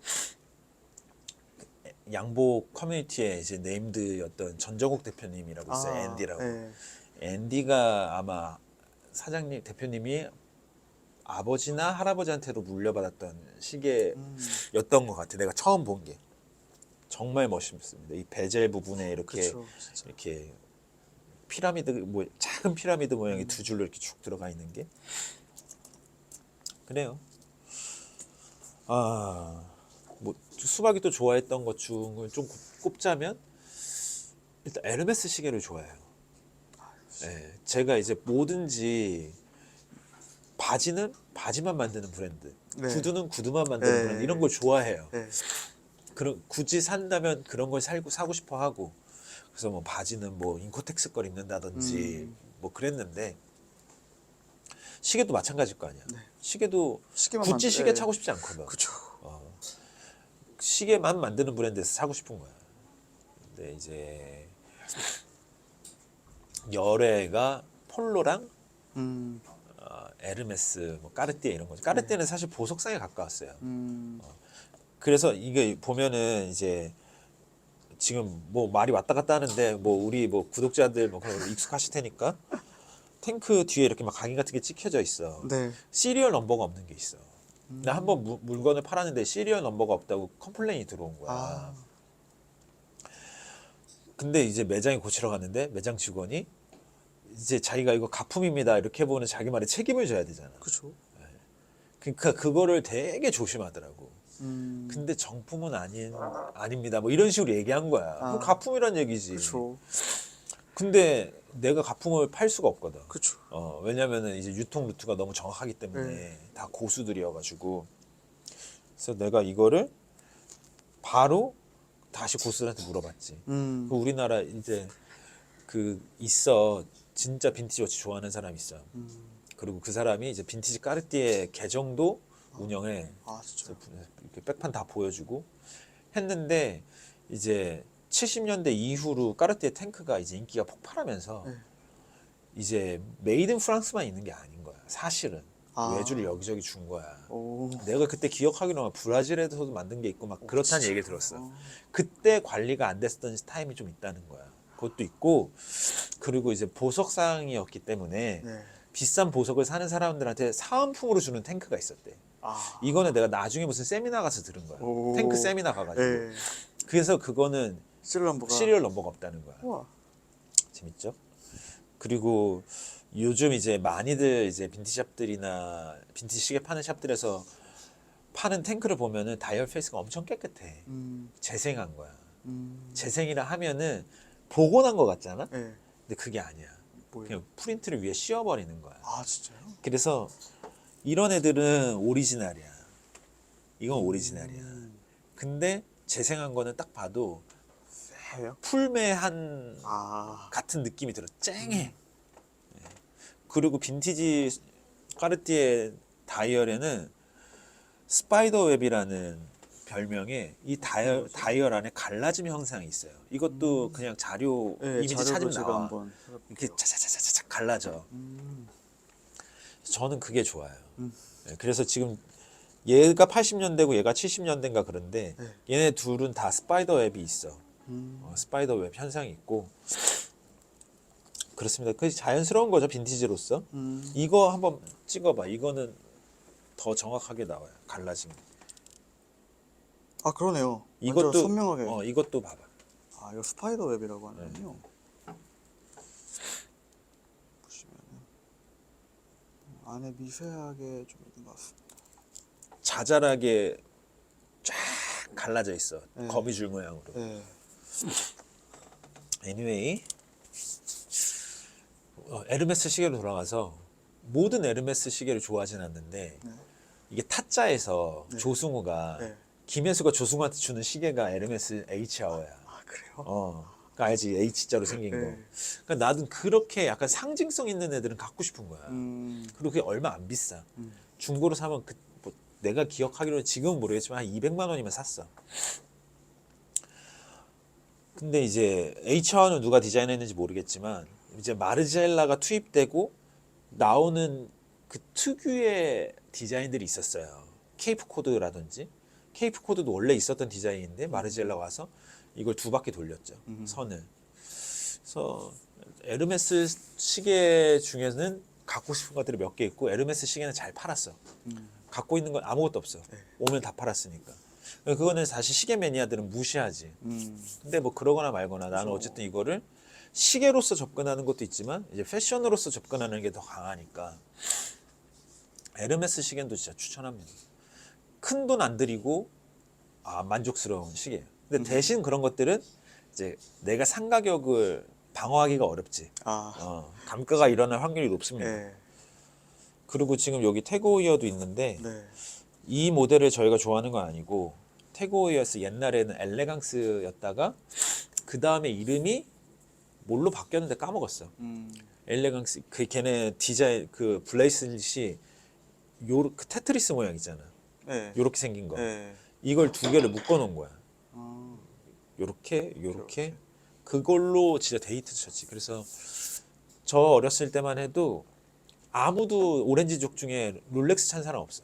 Speaker 1: 양복 커뮤니티에 이제 네임드였던 전정욱 대표님이라고 있어요. 앤디라고. 앤디가 아마 사장님 대표님이 아버지나 할아버지한테로 물려받았던 시계였던 것 같아. 내가 처음 본 게 정말 멋있습니다. 이 베젤 부분에 이렇게 이렇게 피라미드 뭐 작은 피라미드 모양의 두 줄로 이렇게 쭉 들어가 있는 게 그래요. 뭐 수박이 또 좋아했던 것 중을 좀 꼽자면 일단 에르메스 시계를 좋아해요. 네, 제가 이제 뭐든지 바지는 바지만 만드는 브랜드, 구두는 구두만 만드는 브랜드 이런 걸 좋아해요. 그럼 굳이 산다면 그런 걸 사고 싶어 하고 그래서 뭐 바지는 뭐 인코텍스 걸 입는다든지 뭐 그랬는데 시계도 마찬가지일 거 아니야. 시계도 구찌 시계 차고 싶지 않거든.
Speaker 2: 그렇죠.
Speaker 1: 시계만 만드는 브랜드에서 사고 싶은 거야. 근데 이제 열애가 폴로랑 에르메스, 뭐 까르띠에 이런 거죠. 까르띠에는 사실 보석상에 가까웠어요. 그래서 이게 보면은 이제 지금 뭐 말이 왔다 갔다 하는데 뭐 우리 뭐 구독자들 뭐 그런 거 익숙하실 테니까 탱크 뒤에 이렇게 막 각인 같은 게 찍혀져 있어.
Speaker 2: 네.
Speaker 1: 시리얼 넘버가 없는 게 있어. 나 한번 물건을 팔았는데 시리얼 넘버가 없다고 컴플레인이 들어온 거야.
Speaker 2: 아.
Speaker 1: 근데 이제 매장에 고치러 갔는데 매장 직원이 이제 자기가 이거 가품입니다 이렇게 보는 자기 말에 책임을 져야 되잖아.
Speaker 2: 그렇죠.
Speaker 1: 그러니까 그거를 되게 조심하더라고. 근데 정품은 아닙니다. 뭐 이런 식으로 얘기한 거야. 그럼 가품이란 얘기지.
Speaker 2: 그렇죠.
Speaker 1: 근데 내가 가품을 팔 수가 없거든.
Speaker 2: 그렇죠.
Speaker 1: 왜냐면은 이제 유통 루트가 너무 정확하기 때문에 다 고수들이어가지고. 그래서 내가 이거를 바로 다시 고수들한테 물어봤지. 그 우리나라 이제 그 있어 진짜 빈티지 워치 좋아하는 사람이 있어. 그리고 그 사람이 이제 빈티지 까르띠에 계정도 운영해.
Speaker 2: 아, 진짜.
Speaker 1: 이렇게 백판 다 보여주고 했는데 이제 70년대 이후로 까르띠에 탱크가 이제 인기가 폭발하면서 이제 메이드 인 프랑스만 있는 게 아닌 거야. 사실은 외주를 여기저기 준 거야.
Speaker 2: 오.
Speaker 1: 내가 그때 기억하기로는 브라질에서도 만든 게 있고 막 그렇다는 얘기 들었어. 그때 관리가 안 됐었던 타임이 좀 있다는 거야. 그것도 있고 그리고 이제 보석상이었기 때문에
Speaker 2: 네.
Speaker 1: 비싼 보석을 사는 사람들한테 사은품으로 주는 탱크가 있었대.
Speaker 2: 아.
Speaker 1: 이거는 내가 나중에 무슨 세미나 가서 들은 거야.
Speaker 2: 오.
Speaker 1: 탱크 세미나 가가지고.
Speaker 2: 네.
Speaker 1: 그래서 그거는 시리얼 넘버가 없다는 거야.
Speaker 2: 우와.
Speaker 1: 재밌죠? 그리고 요즘 이제 많이들 이제 빈티지 샵들이나 빈티지 시계 파는 샵들에서 파는 탱크를 보면은 다이얼 페이스가 엄청 깨끗해. 재생한 거야. 재생이라 하면은 복원한 거 같잖아?
Speaker 2: 네.
Speaker 1: 근데 그게 아니야.
Speaker 2: 뭐예요?
Speaker 1: 그냥 프린트를 위에 씌워버리는 거야.
Speaker 2: 아, 진짜요?
Speaker 1: 그래서 이런 애들은 오리지널이야. 이건 오리지널이야. 근데 재생한 거는 딱 봐도
Speaker 2: 해요?
Speaker 1: 풀매한
Speaker 2: 아.
Speaker 1: 같은 느낌이 들어. 쨍해. 예. 그리고 빈티지 까르띠에 다이얼에는 스파이더 웹이라는 별명에 이 다이얼 안에 갈라짐 현상이 있어요. 이것도 그냥 자료
Speaker 2: 네,
Speaker 1: 이미지
Speaker 2: 자료로
Speaker 1: 찾으면
Speaker 2: 제가
Speaker 1: 나와.
Speaker 2: 한번
Speaker 1: 이렇게 차차차차차 갈라져. 저는 그게 좋아요. 네, 그래서 지금 얘가 80년대고 얘가 70년대인가 그런데 얘네 둘은 다 스파이더 웹이 있어. 스파이더 웹 현상이 있고 그렇습니다. 그 자연스러운 거죠 빈티지로서. 이거 한번 찍어봐. 이거는 더 정확하게 나와요. 갈라진 게.
Speaker 2: 아, 그러네요.
Speaker 1: 이것도
Speaker 2: 완전 선명하게.
Speaker 1: 이것도 봐봐.
Speaker 2: 아, 이거 스파이더 웹이라고 하는군요. 보시면은 안에 미세하게 좀 있는 것 같습니다.
Speaker 1: 자잘하게 쫙 갈라져 있어.
Speaker 2: 네.
Speaker 1: 거미줄 모양으로.
Speaker 2: 네.
Speaker 1: anyway, 에르메스 시계로 돌아가서 모든 에르메스 시계를 좋아하진 않는데 이게 타짜에서 조승우가
Speaker 2: 네.
Speaker 1: 김혜수가 조승우한테 주는 시계가 에르메스 H아워야.
Speaker 2: 아, 그래요?
Speaker 1: 그러니까 알지 H자로 생긴 거.
Speaker 2: 네.
Speaker 1: 그러니까 나도 그렇게 약간 상징성 있는 애들은 갖고 싶은 거야. 그리고 그게 얼마 안 비싸. 중고로 사면 뭐 내가 기억하기로는 지금은 모르겠지만 한 200만 원이면 샀어. 근데 이제 H화는 누가 디자인했는지 모르겠지만 이제 마르젤라가 투입되고 나오는 그 특유의 디자인들이 있었어요. 케이프 코드라든지 케이프 코드도 원래 있었던 디자인인데 마르젤라 와서 이걸 두 바퀴 돌렸죠. 선을. 그래서 에르메스 시계 중에는 갖고 싶은 것들이 몇 개 있고 에르메스 시계는 잘 팔았어. 갖고 있는 건 아무것도 없어. 오면 다 팔았으니까. 그거는 사실 시계 매니아들은 무시하지. 근데 뭐 그러거나 말거나 나는 어쨌든 이거를 시계로서 접근하는 것도 있지만 이제 패션으로서 접근하는 게 더 강하니까 에르메스 시계도 진짜 추천합니다. 큰 돈 안 들이고 만족스러운 시계. 근데 대신 그런 것들은 이제 내가 산 가격을 방어하기가 어렵지. 감가가 일어날 확률이 높습니다.
Speaker 2: 네.
Speaker 1: 그리고 지금 여기 태그오이어도 있는데
Speaker 2: 네.
Speaker 1: 이 모델을 저희가 좋아하는 건 아니고 태그오이어스 옛날에는 엘레강스였다가 그 다음에 이름이 뭘로 바뀌었는데 까먹었어. 엘레강스 그 걔네 디자인 그 블레이슬릿이 그 테트리스 모양 있잖아.
Speaker 2: 네.
Speaker 1: 요렇게 생긴 거.
Speaker 2: 네.
Speaker 1: 이걸 두 개를 묶어 놓은 거야.
Speaker 2: 아,
Speaker 1: 요렇게 그걸로 진짜 데이트 쳤지. 그래서 저 어렸을 때만 해도 아무도 오렌지족 중에 롤렉스 찬 사람 없어.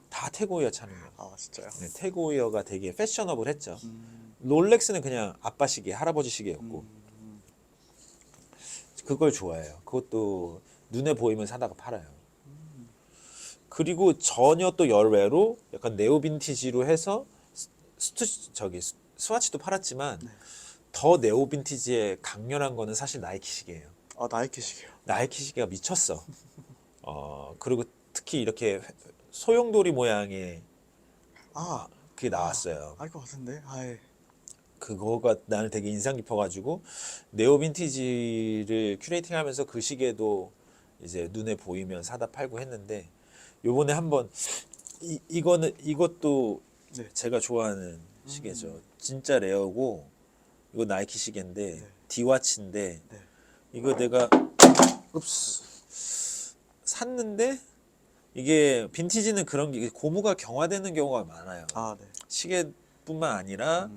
Speaker 1: 다 태고이어 차는 거야.
Speaker 2: 아 진짜요?
Speaker 1: 네, 태고이어가 되게 패셔너블했죠.
Speaker 2: 음,
Speaker 1: 롤렉스는 그냥 아빠 시계, 할아버지 시계였고 그걸 좋아해요. 그것도 눈에 보이면 사다가 팔아요. 그리고 전혀 또 열외로 약간 네오 빈티지로 해서 스와치도 팔았지만 더 네오 빈티지에 강렬한 거는 사실 나이키 시계예요.
Speaker 2: 아 나이키 시계요.
Speaker 1: 나이키 시계가 미쳤어. 그리고 특히 이렇게 소용돌이 모양의
Speaker 2: 아,
Speaker 1: 그게 나왔어요.
Speaker 2: 알 것 같은데. 아예.
Speaker 1: 그거가 나는 되게 인상 깊어가지고 네오 빈티지를 큐레이팅하면서 그 시계도 이제 눈에 보이면 사다 팔고 했는데 요번에 한번 이것도
Speaker 2: 네.
Speaker 1: 제가 좋아하는 시계죠. 진짜 레어고 이거 나이키 시계인데
Speaker 2: 네.
Speaker 1: 디와치인데
Speaker 2: 네.
Speaker 1: 이거 내가 샀는데 이게 빈티지는 그런 게 고무가 경화되는 경우가 많아요.
Speaker 2: 아 네.
Speaker 1: 시계뿐만 아니라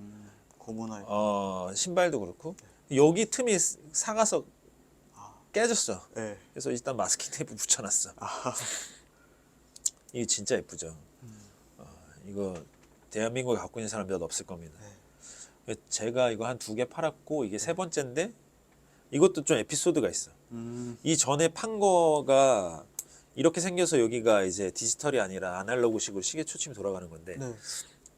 Speaker 2: 고문화.
Speaker 1: 신발도 그렇고 여기 틈이 사가서 깨졌어.
Speaker 2: 네.
Speaker 1: 그래서 일단 마스킹 테이프 붙여놨어.
Speaker 2: 아,
Speaker 1: 이게 진짜 예쁘죠. 이거 대한민국에 갖고 있는 사람 몇 없을 겁니다. 제가 이거 한 2개 팔았고 이게 3번째인데 이것도 좀 에피소드가 있어. 이 전에 판 거가 이렇게 생겨서 여기가 이제 디지털이 아니라 아날로그식으로 시계 초침이 돌아가는 건데
Speaker 2: 네.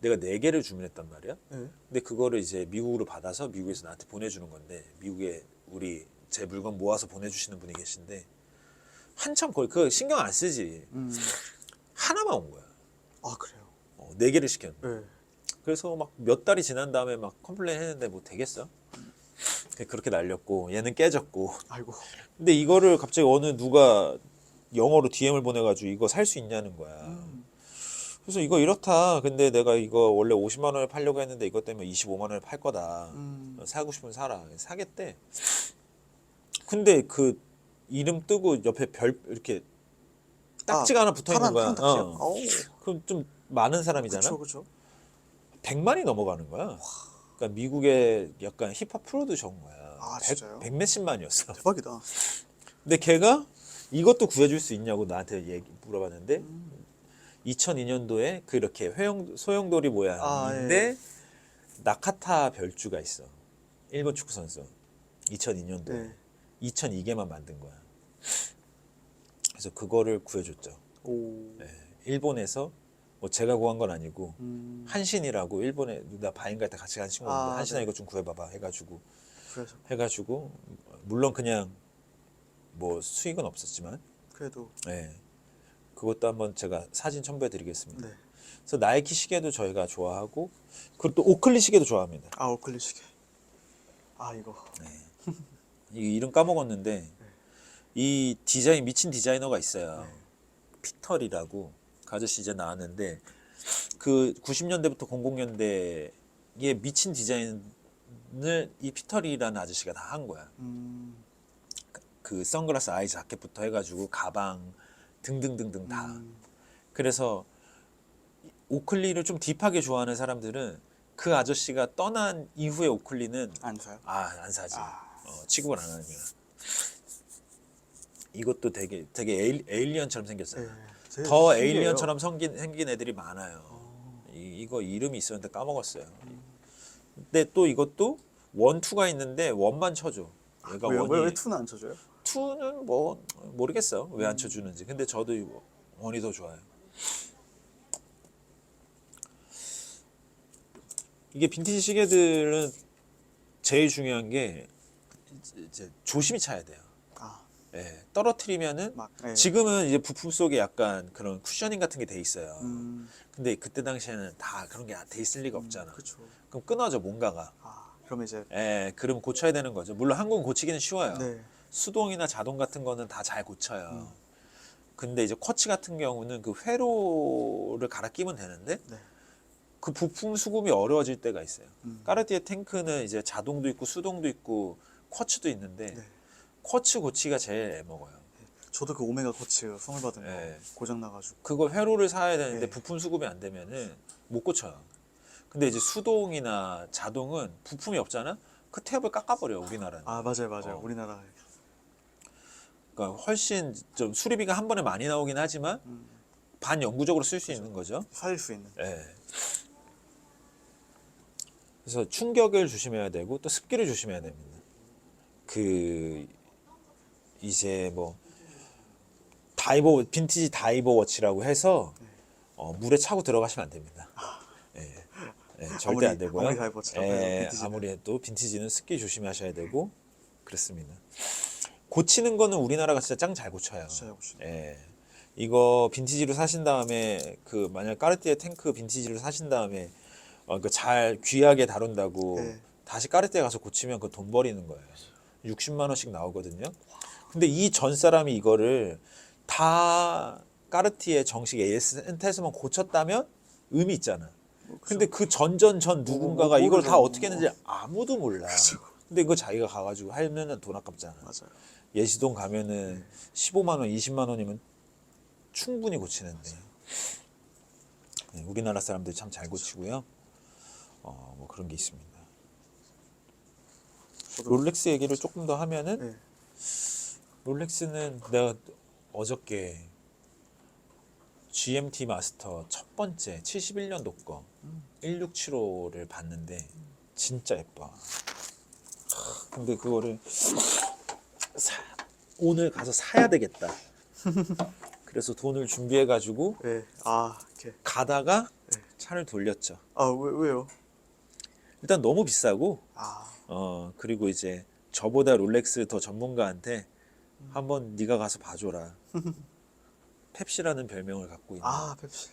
Speaker 1: 내가 4개를 주문했단 말이야.
Speaker 2: 네.
Speaker 1: 근데 그거를 이제 미국으로 받아서 미국에서 나한테 보내주는 건데 미국에 우리 제 물건 모아서 보내주시는 분이 계신데 한참 거의 그 신경 안 쓰지. 하나만 온 거야.
Speaker 2: 아 그래요.
Speaker 1: 4개를 시켰는데.
Speaker 2: 네.
Speaker 1: 그래서 막 몇 달이 지난 다음에 막 컴플레인 했는데 뭐 되겠어? 그렇게 날렸고 얘는 깨졌고.
Speaker 2: 아이고.
Speaker 1: 근데 이거를 갑자기 어느 누가 영어로 DM을 보내가지고 이거 살 수 있냐는 거야. 그래서 이거 이렇다. 근데 내가 이거 원래 50만 원에 팔려고 했는데 이것 때문에 25만 원에 팔 거다. 사고 싶으면 사라. 사겠대. 근데 그 이름 뜨고 옆에 별 이렇게 딱지가 하나 붙어 있는 거야.
Speaker 2: 파란 딱지요? 어우.
Speaker 1: 그럼 좀 많은 사람이잖아.
Speaker 2: 그쵸 그쵸.
Speaker 1: 100만이 넘어가는 거야. 그러니까 미국의 약간 힙합 프로듀서인 거야.
Speaker 2: 아, 진짜요?
Speaker 1: 100 몇십만이었어.
Speaker 2: 대박이다.
Speaker 1: 근데 걔가 이것도 구해줄 수 있냐고 나한테 물어봤는데 2002년도에 그렇게 소용돌이 모양인데 나카타 별주가 있어. 일본 축구 선수. 2002년도에.
Speaker 2: 네.
Speaker 1: 2002개만 만든 거야. 그래서 그거를 구해줬죠.
Speaker 2: 오.
Speaker 1: 네. 일본에서 뭐 제가 구한 건 아니고 한신이라고 일본에 나 바인 갈 때 같이 간 친구가 있는데 한신아
Speaker 2: 네.
Speaker 1: 이거 좀 구해봐봐
Speaker 2: 그래서
Speaker 1: 해가지고 물론 그냥 뭐 수익은 없었지만
Speaker 2: 그래도
Speaker 1: 네. 그것도 한번 제가 사진 첨부해드리겠습니다.
Speaker 2: 네.
Speaker 1: 그래서 나이키 시계도 저희가 좋아하고 그리고 또 오클리 시계도 좋아합니다.
Speaker 2: 아 오클리 시계. 아 이거.
Speaker 1: 이 이름 까먹었는데 이 디자인 미친 디자이너가 있어요. 피털이라고 그 아저씨 이제 나왔는데 그 90년대부터 00년대에 미친 디자인을 이 피털이라는 아저씨가 다 한 거야. 그 선글라스 아이 자켓부터 해가지고 가방 등등등등 다. 그래서 오클리를 좀 딥하게 좋아하는 사람들은 그 아저씨가 떠난 이후에 오클리는
Speaker 2: 안 사요?
Speaker 1: 안 사지.
Speaker 2: 아.
Speaker 1: 취급을 안 하는 거야. 이것도 되게 에일리언처럼 생겼어요.
Speaker 2: 되게
Speaker 1: 더
Speaker 2: 신기해요.
Speaker 1: 에일리언처럼 생긴 애들이 많아요. 이거 이름이 있었는데 까먹었어요. 근데 또 이것도 원, 투가 있는데 원만 쳐줘. 얘가
Speaker 2: 왜요?
Speaker 1: 원이
Speaker 2: 왜 투는 안 쳐줘요?
Speaker 1: 투는 뭐 모르겠어 왜 안 쳐주는지. 근데 저도 원이 더 좋아요. 이게 빈티지 시계들은 제일 중요한 게 이제 조심히 차야 돼요.
Speaker 2: 아,
Speaker 1: 예, 떨어뜨리면은
Speaker 2: 막
Speaker 1: 지금은 이제 부품 속에 약간 그런 쿠셔닝 같은 게 돼 있어요.
Speaker 2: 음,
Speaker 1: 근데 그때 당시에는 다 그런 게 돼 있을 리가 없잖아.
Speaker 2: 그렇죠.
Speaker 1: 그럼 끊어져 뭔가가.
Speaker 2: 아, 그럼 이제
Speaker 1: 예, 그러면 고쳐야 되는 거죠. 물론 한국은 고치기는 쉬워요.
Speaker 2: 네.
Speaker 1: 수동이나 자동 같은 거는 다 잘 고쳐요. 근데 이제 쿼츠 같은 경우는 그 회로를 갈아 끼면 되는데
Speaker 2: 네.
Speaker 1: 그 부품 수급이 어려워질 때가 있어요. 까르띠에 탱크는 이제 자동도 있고 수동도 있고 쿼츠도 있는데
Speaker 2: 네.
Speaker 1: 쿼츠 고치기가 제일 애먹어요.
Speaker 2: 저도 그 오메가 코치 선물 받은 거
Speaker 1: 네.
Speaker 2: 고장 나가지고.
Speaker 1: 그걸 회로를 사야 되는데
Speaker 2: 네.
Speaker 1: 부품 수급이 안 되면은 못 고쳐요. 근데 이제 수동이나 자동은 부품이 없잖아. 그 탭을 깎아버려 우리나라는.
Speaker 2: 아 맞아요.
Speaker 1: 어.
Speaker 2: 우리나라
Speaker 1: 그러니까 훨씬 좀 수리비가 한 번에 많이 나오긴 하지만 반영구적으로 쓸 수 있는 거죠.
Speaker 2: 살릴 수 있는.
Speaker 1: 예. 그래서 충격을 조심해야 되고 또 습기를 조심해야 됩니다. 그 이제 뭐 다이버 빈티지 다이버 워치라고 해서 물에 차고 들어가시면 안 됩니다. 예. 예, 절대 안 되고요.
Speaker 2: 아무리 다이버처럼 해도
Speaker 1: 예,
Speaker 2: 빈티지는.
Speaker 1: 아무리 해도 빈티지는 습기 조심하셔야 되고 그렇습니다. 고치는 거는 우리나라가 진짜 짱 잘 고쳐요.
Speaker 2: 진짜 고치네.
Speaker 1: 예. 이거 빈티지로 사신 다음에 그 만약 까르띠에 탱크 빈티지로 사신 다음에 그 잘 귀하게 다룬다고
Speaker 2: 네.
Speaker 1: 다시 까르띠에 가서 고치면 그 돈 버리는 거예요. 60만 원씩 나오거든요. 근데 이 전 사람이 이거를 다 까르띠에 정식 AS 센터에서만 고쳤다면 의미 있잖아. 근데 그 전 누군가가 이걸 다
Speaker 2: 모르죠.
Speaker 1: 어떻게 했는지 아무도 몰라. 근데 이거 자기가 가가지고 하면은 돈 아깝잖아.
Speaker 2: 맞아요.
Speaker 1: 예시동 가면은 15만 원, 20만 원이면 충분히 고치는데. 네, 우리나라 사람들 참 잘 고치고요. 뭐 그런 게 있습니다. 롤렉스 얘기를 조금 더 하면은
Speaker 2: 네.
Speaker 1: 롤렉스는 내가 어저께 GMT 마스터 첫 번째 71년도 거 1675를 봤는데 진짜 예뻐. 근데 그거를 오늘 가서 사야 되겠다. 그래서 돈을 준비해 가지고
Speaker 2: 네. 아 이렇게.
Speaker 1: 가다가
Speaker 2: 네.
Speaker 1: 차를 돌렸죠.
Speaker 2: 아 왜요?
Speaker 1: 일단 너무 비싸고
Speaker 2: 아
Speaker 1: 그리고 이제 저보다 롤렉스 더 전문가한테 한번 네가 가서 봐줘라. 펩시라는 별명을 갖고 있는.
Speaker 2: 펩시.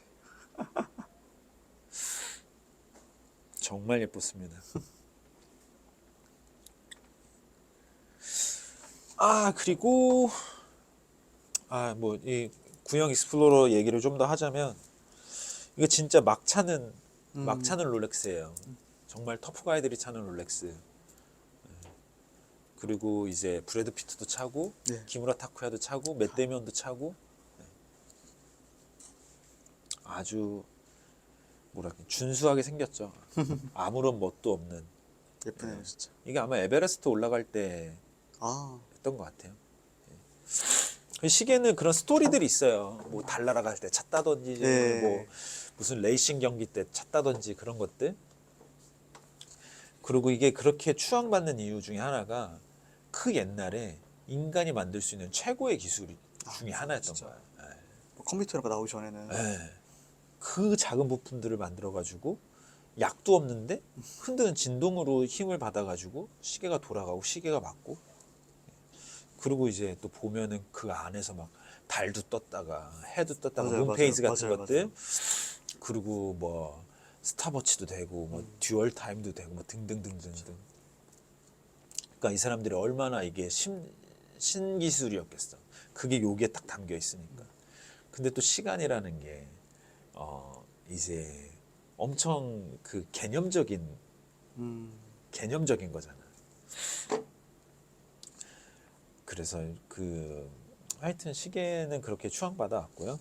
Speaker 1: 정말 예뻤습니다. 그리고 뭐 이 구형 익스플로러 얘기를 좀 더 하자면 이게 진짜 막 차는 롤렉스예요. 정말 터프가이들이 차는 롤렉스. 그리고 이제 브래드 피트도 차고
Speaker 2: 네.
Speaker 1: 기무라 타쿠야도 차고 맷 데이먼도 차고 아주 뭐랄까 준수하게 생겼죠. 아무런 멋도 없는.
Speaker 2: 예쁘네요 진짜.
Speaker 1: 이게 아마 에베레스트 올라갈 때
Speaker 2: 아
Speaker 1: 했던 것 같아요. 그 시계는 그런 스토리들이 있어요. 뭐 달나라 갈 때 찼다든지,
Speaker 2: 네.
Speaker 1: 뭐 무슨 레이싱 경기 때 찼다든지 그런 것들. 그리고 이게 그렇게 추앙받는 이유 중에 하나가 그 옛날에 인간이 만들 수 있는 최고의 기술 중에 하나였던
Speaker 2: 진짜.
Speaker 1: 거예요.
Speaker 2: 뭐 컴퓨터가 나오기 전에는
Speaker 1: 그 작은 부품들을 만들어 가지고 약도 없는데 흔드는 진동으로 힘을 받아 가지고 시계가 돌아가고 시계가 맞고. 그리고 이제 또 보면은 그 안에서 막 달도 떴다가 해도 떴다가
Speaker 2: 맞아요,
Speaker 1: 문페이즈
Speaker 2: 맞아요.
Speaker 1: 같은
Speaker 2: 맞아요,
Speaker 1: 것들.
Speaker 2: 맞아요.
Speaker 1: 그리고 뭐 스탑워치도 되고 뭐 듀얼 타임도 되고 뭐 등등등등등. 그러니까 이 사람들이 얼마나 이게 신기술이었겠어. 그게 여기에 딱 담겨 있으니까. 근데 또 시간이라는 게 이제 엄청 그 개념적인 거잖아. 그래서 하여튼 시계는 그렇게 추앙받아 왔고요.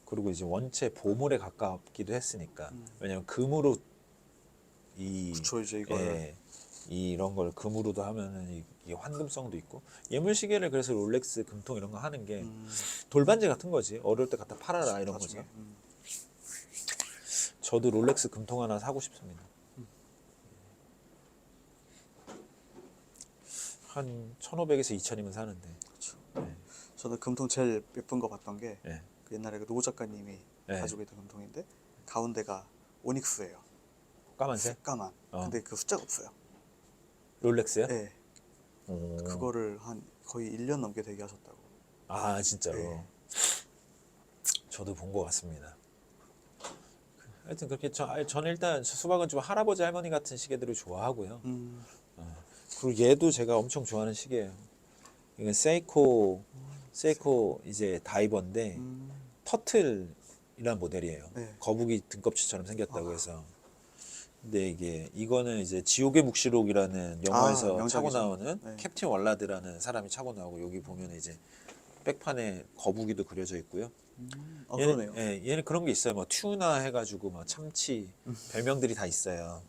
Speaker 1: 그리고 이제 원체 보물에 가깝기도 했으니까. 왜냐면 금으로
Speaker 2: 그쵸 이제 이거를
Speaker 1: 이런 걸 금으로도 하면은 이게 환금성도 있고 예물 시계를 그래서 롤렉스 금통 이런 거 하는 게 돌반지 같은 거지. 어려울 때 갖다 팔아라 이런
Speaker 2: 나중에,
Speaker 1: 거죠. 저도 롤렉스 금통 하나 사고 싶습니다. 한 1,500에서 2,000이면 사는데.
Speaker 2: 저도 금통 제일 예쁜 거 봤던 게
Speaker 1: 예.
Speaker 2: 그 옛날에 그 노 작가님이
Speaker 1: 네.
Speaker 2: 가지고 있던 금통인데 가운데가 오닉스예요.
Speaker 1: 까만색?
Speaker 2: 까만. 근데 그 숫자가 없어요.
Speaker 1: 롤렉스야?
Speaker 2: 네.
Speaker 1: 오.
Speaker 2: 그거를 한 거의 1년 넘게 되게 하셨다고.
Speaker 1: 진짜로.
Speaker 2: 네.
Speaker 1: 저도 본 것 같습니다. 하여튼 그렇게 저는 일단 수박은 좀 할아버지 할머니 같은 시계들을 좋아하고요. 그리고 얘도 제가 엄청 좋아하는 시계예요. 이건 세이코 이제 다이버인데 터틀이란 모델이에요.
Speaker 2: 네.
Speaker 1: 거북이 등껍질처럼 생겼다고 해서. 근데 이거는 이제 지옥의 묵시록이라는 영화에서 차고
Speaker 2: 명작이죠.
Speaker 1: 나오는
Speaker 2: 네.
Speaker 1: 캡틴 월라드라는 사람이 차고 나오고 여기 보면 이제 백판에 거북이도 그려져 있고요.
Speaker 2: 아, 그러네요.
Speaker 1: 얘는 그런 게 있어요. 뭐 튜나 해가지고 막 참치 별명들이 다 있어요.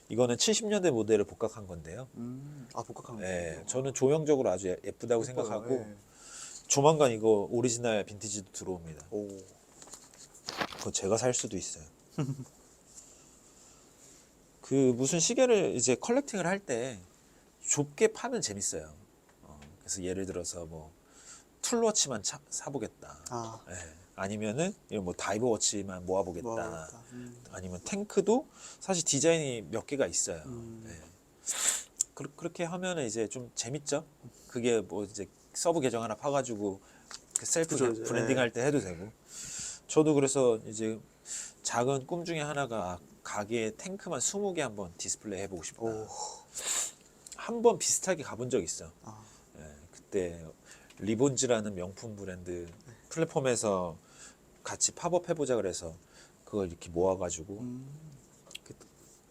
Speaker 1: 이거는 70년대 모델을 복각한 건데요.
Speaker 2: 아, 복각한
Speaker 1: 예,
Speaker 2: 거군요.
Speaker 1: 저는 조형적으로 아주 예쁘다고
Speaker 2: 예뻐요.
Speaker 1: 생각하고
Speaker 2: 예.
Speaker 1: 조만간 이거 오리지널 빈티지도 들어옵니다.
Speaker 2: 오.
Speaker 1: 그거 제가 살 수도 있어요. 그 무슨 시계를 이제 컬렉팅을 할 때 좁게 파면 재밌어요. 그래서 예를 들어서 뭐 툴워치만 사보겠다.
Speaker 2: 아,
Speaker 1: 예. 아니면은 이런 뭐 다이버 워치만 모아보겠다.
Speaker 2: 모아보겠다.
Speaker 1: 아니면 탱크도 사실 디자인이 몇 개가 있어요. 예. 그렇게 하면은 이제 좀 재밌죠. 그게 뭐 이제 서브 계정 하나 파가지고 그 셀프
Speaker 2: 그죠, 이제.
Speaker 1: 브랜딩 할 때 해도 되고. 저도 그래서 이제 작은 꿈 중에 하나가 가게에 탱크만 20개 한번 디스플레이 해보고 싶다.
Speaker 2: 오.
Speaker 1: 한 번 비슷하게 가본 적 있어.
Speaker 2: 아,
Speaker 1: 예, 그때 리본즈라는 명품 브랜드 플랫폼에서 같이 팝업 해보자 그래서 그걸 이렇게 모아가지고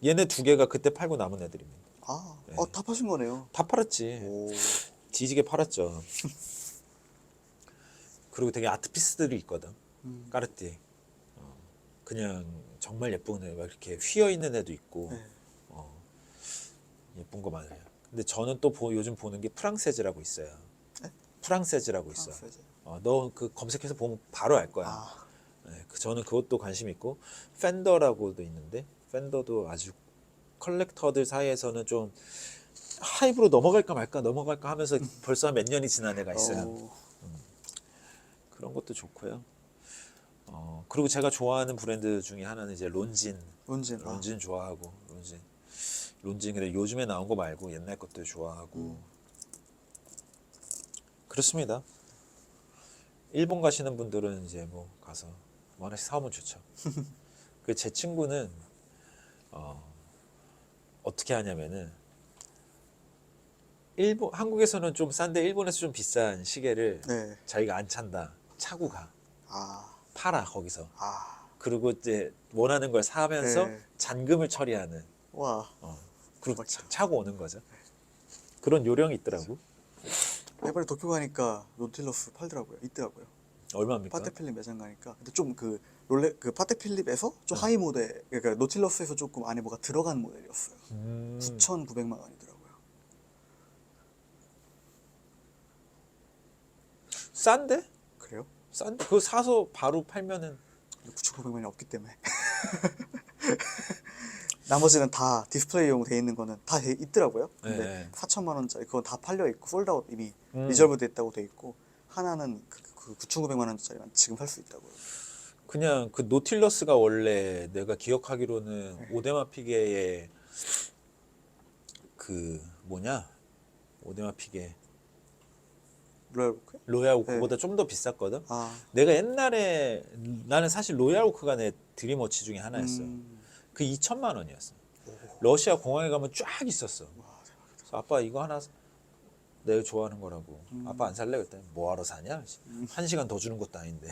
Speaker 1: 얘네 두 개가 그때 팔고 남은 애들입니다.
Speaker 2: 아,
Speaker 1: 네.
Speaker 2: 다 파신 거네요.
Speaker 1: 다 팔았지.
Speaker 2: 오.
Speaker 1: 뒤지게 팔았죠. 그리고 되게 아트피스들이 있거든. 까르띠에. 그냥 정말 예쁜 애, 막 이렇게 휘어 있는 애도 있고,
Speaker 2: 네.
Speaker 1: 예쁜 거 많아요. 근데 저는 또 요즘 보는 게 프랑세즈라고 있어요.
Speaker 2: 네?
Speaker 1: 프랑세즈라고 있어.
Speaker 2: 프랑세즈.
Speaker 1: 너 그 검색해서 보면 바로 알 거야.
Speaker 2: 아,
Speaker 1: 네, 저는 그것도 관심 있고, 팬더라고도 있는데, 팬더도 아주 컬렉터들 사이에서는 좀 하이브로 넘어갈까 말까 하면서 벌써 몇 년이 지난 애가 있어요.
Speaker 2: 오.
Speaker 1: 그런 것도 좋고요. 그리고 제가 좋아하는 브랜드 중에 하나는 이제 론진.
Speaker 2: 론진. 아,
Speaker 1: 론진 좋아하고 론진 근데 요즘에 나온 거 말고 옛날 것도 좋아하고 그렇습니다. 일본 가시는 분들은 이제 뭐 가서 뭐 하나씩 사오면 좋죠. 그 제 친구는 어떻게 하냐면은 한국에서는 좀 싼데 일본에서 좀 비싼 시계를
Speaker 2: 네.
Speaker 1: 자기가 안 찬다 차고 가
Speaker 2: 아,
Speaker 1: 팔아 거기서.
Speaker 2: 아,
Speaker 1: 그리고 이제 원하는 걸 사면서
Speaker 2: 네.
Speaker 1: 잔금을 처리하는.
Speaker 2: 와.
Speaker 1: 그리고 차고 오는 거죠. 그런 요령이 있더라고.
Speaker 2: 이번에 도쿄 가니까 노틸러스 팔더라고요. 있더라고요.
Speaker 1: 얼마입니까?
Speaker 2: 파테필립 매장 가니까. 근데 좀 그 파테필립에서 좀 하이 모델, 그러니까 노틸러스에서 조금 안에 뭐가 들어간 모델이었어요. 9,900만 원이더라고요.
Speaker 1: 싼데?
Speaker 2: 그래요?
Speaker 1: 싼데? 그거 사서 바로 팔면은
Speaker 2: 9,900만이 없기 때문에. 나머지는 다 디스플레이용 돼 있는 거는 다 있더라고요. 근데
Speaker 1: 네.
Speaker 2: 4천만 원짜리 그건 다 팔려 있고 솔드아웃 이미
Speaker 1: 음.
Speaker 2: 리저브 됐다고 돼 있고 하나는 그 9,900만 원짜리만 지금 살 수 있다고요.
Speaker 1: 그냥 그 노틸러스가 원래 내가 기억하기로는
Speaker 2: 네.
Speaker 1: 오데마 피게의 그 뭐냐? 오데마 피게
Speaker 2: 로얄오크?
Speaker 1: 로얄 오크보다
Speaker 2: 네.
Speaker 1: 좀 더 비쌌거든.
Speaker 2: 아,
Speaker 1: 내가 옛날에 나는 사실 로얄 오크가 내 드림워치 중에 하나였어. 그 2천만 원이었어. 러시아 공항에 가면 쫙 있었어. 그래서 아빠 이거 하나 내가 좋아하는 거라고. 아빠 안 살래? 그랬더니 뭐하러 사냐? 1시간 더 주는 것도 아닌데.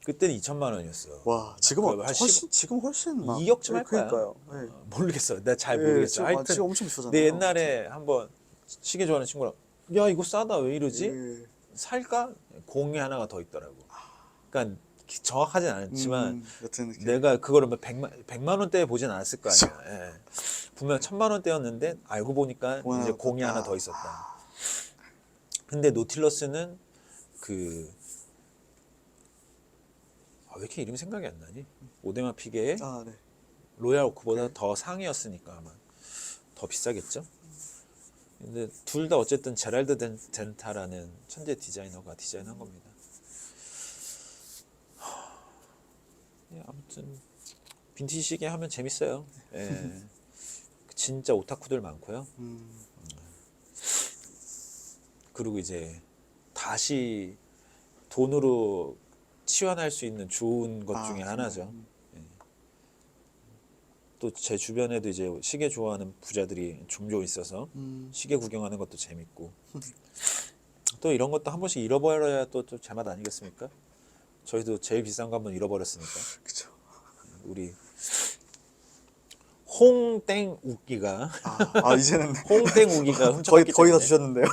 Speaker 1: 그때는 2천만 원이었어.
Speaker 2: 와, 지금은
Speaker 1: 그거 한
Speaker 2: 지금 훨씬 막
Speaker 1: 2억쯤 할 거야.
Speaker 2: 그러니까요. 네.
Speaker 1: 모르겠어. 내가 잘
Speaker 2: 네,
Speaker 1: 모르겠어.
Speaker 2: 지금,
Speaker 1: 하여튼
Speaker 2: 지금 엄청 비싸잖아요.
Speaker 1: 내 옛날에 한번 시계 좋아하는 친구랑 야 이거 싸다 왜 이러지?
Speaker 2: 네.
Speaker 1: 살까? 공이 하나가 더 있더라고. 그러니까 정확하진 않지만
Speaker 2: 여튼 이렇게
Speaker 1: 내가 그거를 뭐 100만 원대에 보진 않았을 거 아니야. 예. 분명 1,000만 원대였는데 알고 보니까
Speaker 2: 공 하나
Speaker 1: 이제
Speaker 2: 더
Speaker 1: 공이
Speaker 2: 떴다.
Speaker 1: 하나 더 있었다. 근데 노틸러스는 그 왜 이렇게 이름이 생각이 안 나니? 오데마 피게의
Speaker 2: 아, 네.
Speaker 1: 로얄 오크보다 더 상이었으니까 아마 더 비싸겠죠. 근데 둘 다 어쨌든 제랄드 덴타라는 천재 디자이너가 디자인한 겁니다. 예, 아무튼 빈티지 시계 하면 재밌어요. 예. 진짜 오타쿠들 많고요. 그리고 이제 다시 돈으로 치환할 수 있는 좋은 것 중에 하나죠. 또 제 주변에도 이제 시계 좋아하는 부자들이 종종 있어서 시계 구경하는 것도 재밌고 또 이런 것도 한 번씩 잃어버려야 또 제맛 아니겠습니까? 저희도 제일 비싼 거 한번 잃어버렸으니까
Speaker 2: 그쵸.
Speaker 1: 우리 홍땡 우기가
Speaker 2: 이제는
Speaker 1: 홍땡 우기가
Speaker 2: 거의
Speaker 1: 훔쳐갔기
Speaker 2: 거의 다
Speaker 1: 때문에
Speaker 2: 주셨는데요.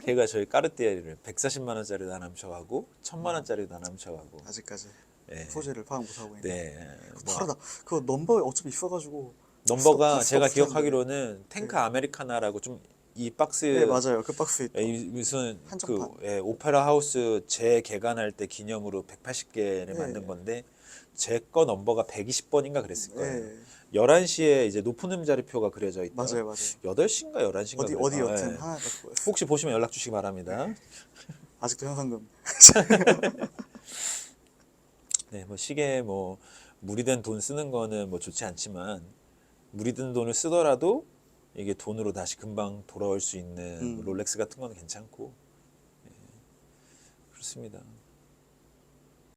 Speaker 1: 걔가 저희 까르띠에를 140만 원짜리도 하나 훔쳐가고 1000만 원짜리도 하나 훔쳐가고
Speaker 2: 아직까지
Speaker 1: 네.
Speaker 2: 소재를 파악 못하고 있는.
Speaker 1: 네. 뭐
Speaker 2: 빠르다. 그 넘버에 어차피 있어가지고.
Speaker 1: 넘버가
Speaker 2: 파스
Speaker 1: 제가
Speaker 2: 없을 텐데.
Speaker 1: 기억하기로는 탱크
Speaker 2: 네.
Speaker 1: 아메리카나라고 좀 이 박스
Speaker 2: 네 맞아요. 그 박스 있다.
Speaker 1: 무슨 그
Speaker 2: 한정판.
Speaker 1: 오페라 하우스 재개관할 때 기념으로 180개를
Speaker 2: 네.
Speaker 1: 만든 건데 제 거 넘버가 120번인가 그랬을 거예요.
Speaker 2: 네
Speaker 1: 11시에 이제 높은 음자리표가 그려져 있다.
Speaker 2: 맞아요 맞아요.
Speaker 1: 8시인가 11시인가
Speaker 2: 어디 여튼 하나가 그거였어.
Speaker 1: 혹시 보시면 연락 주시기 바랍니다.
Speaker 2: 아직도 현상금.
Speaker 1: 네, 뭐 시계 뭐 무리 된 돈 쓰는 거는 뭐 좋지 않지만 무리 든 돈을 쓰더라도 이게 돈으로 다시 금방 돌아올 수 있는 롤렉스 같은 거는 괜찮고 그렇습니다.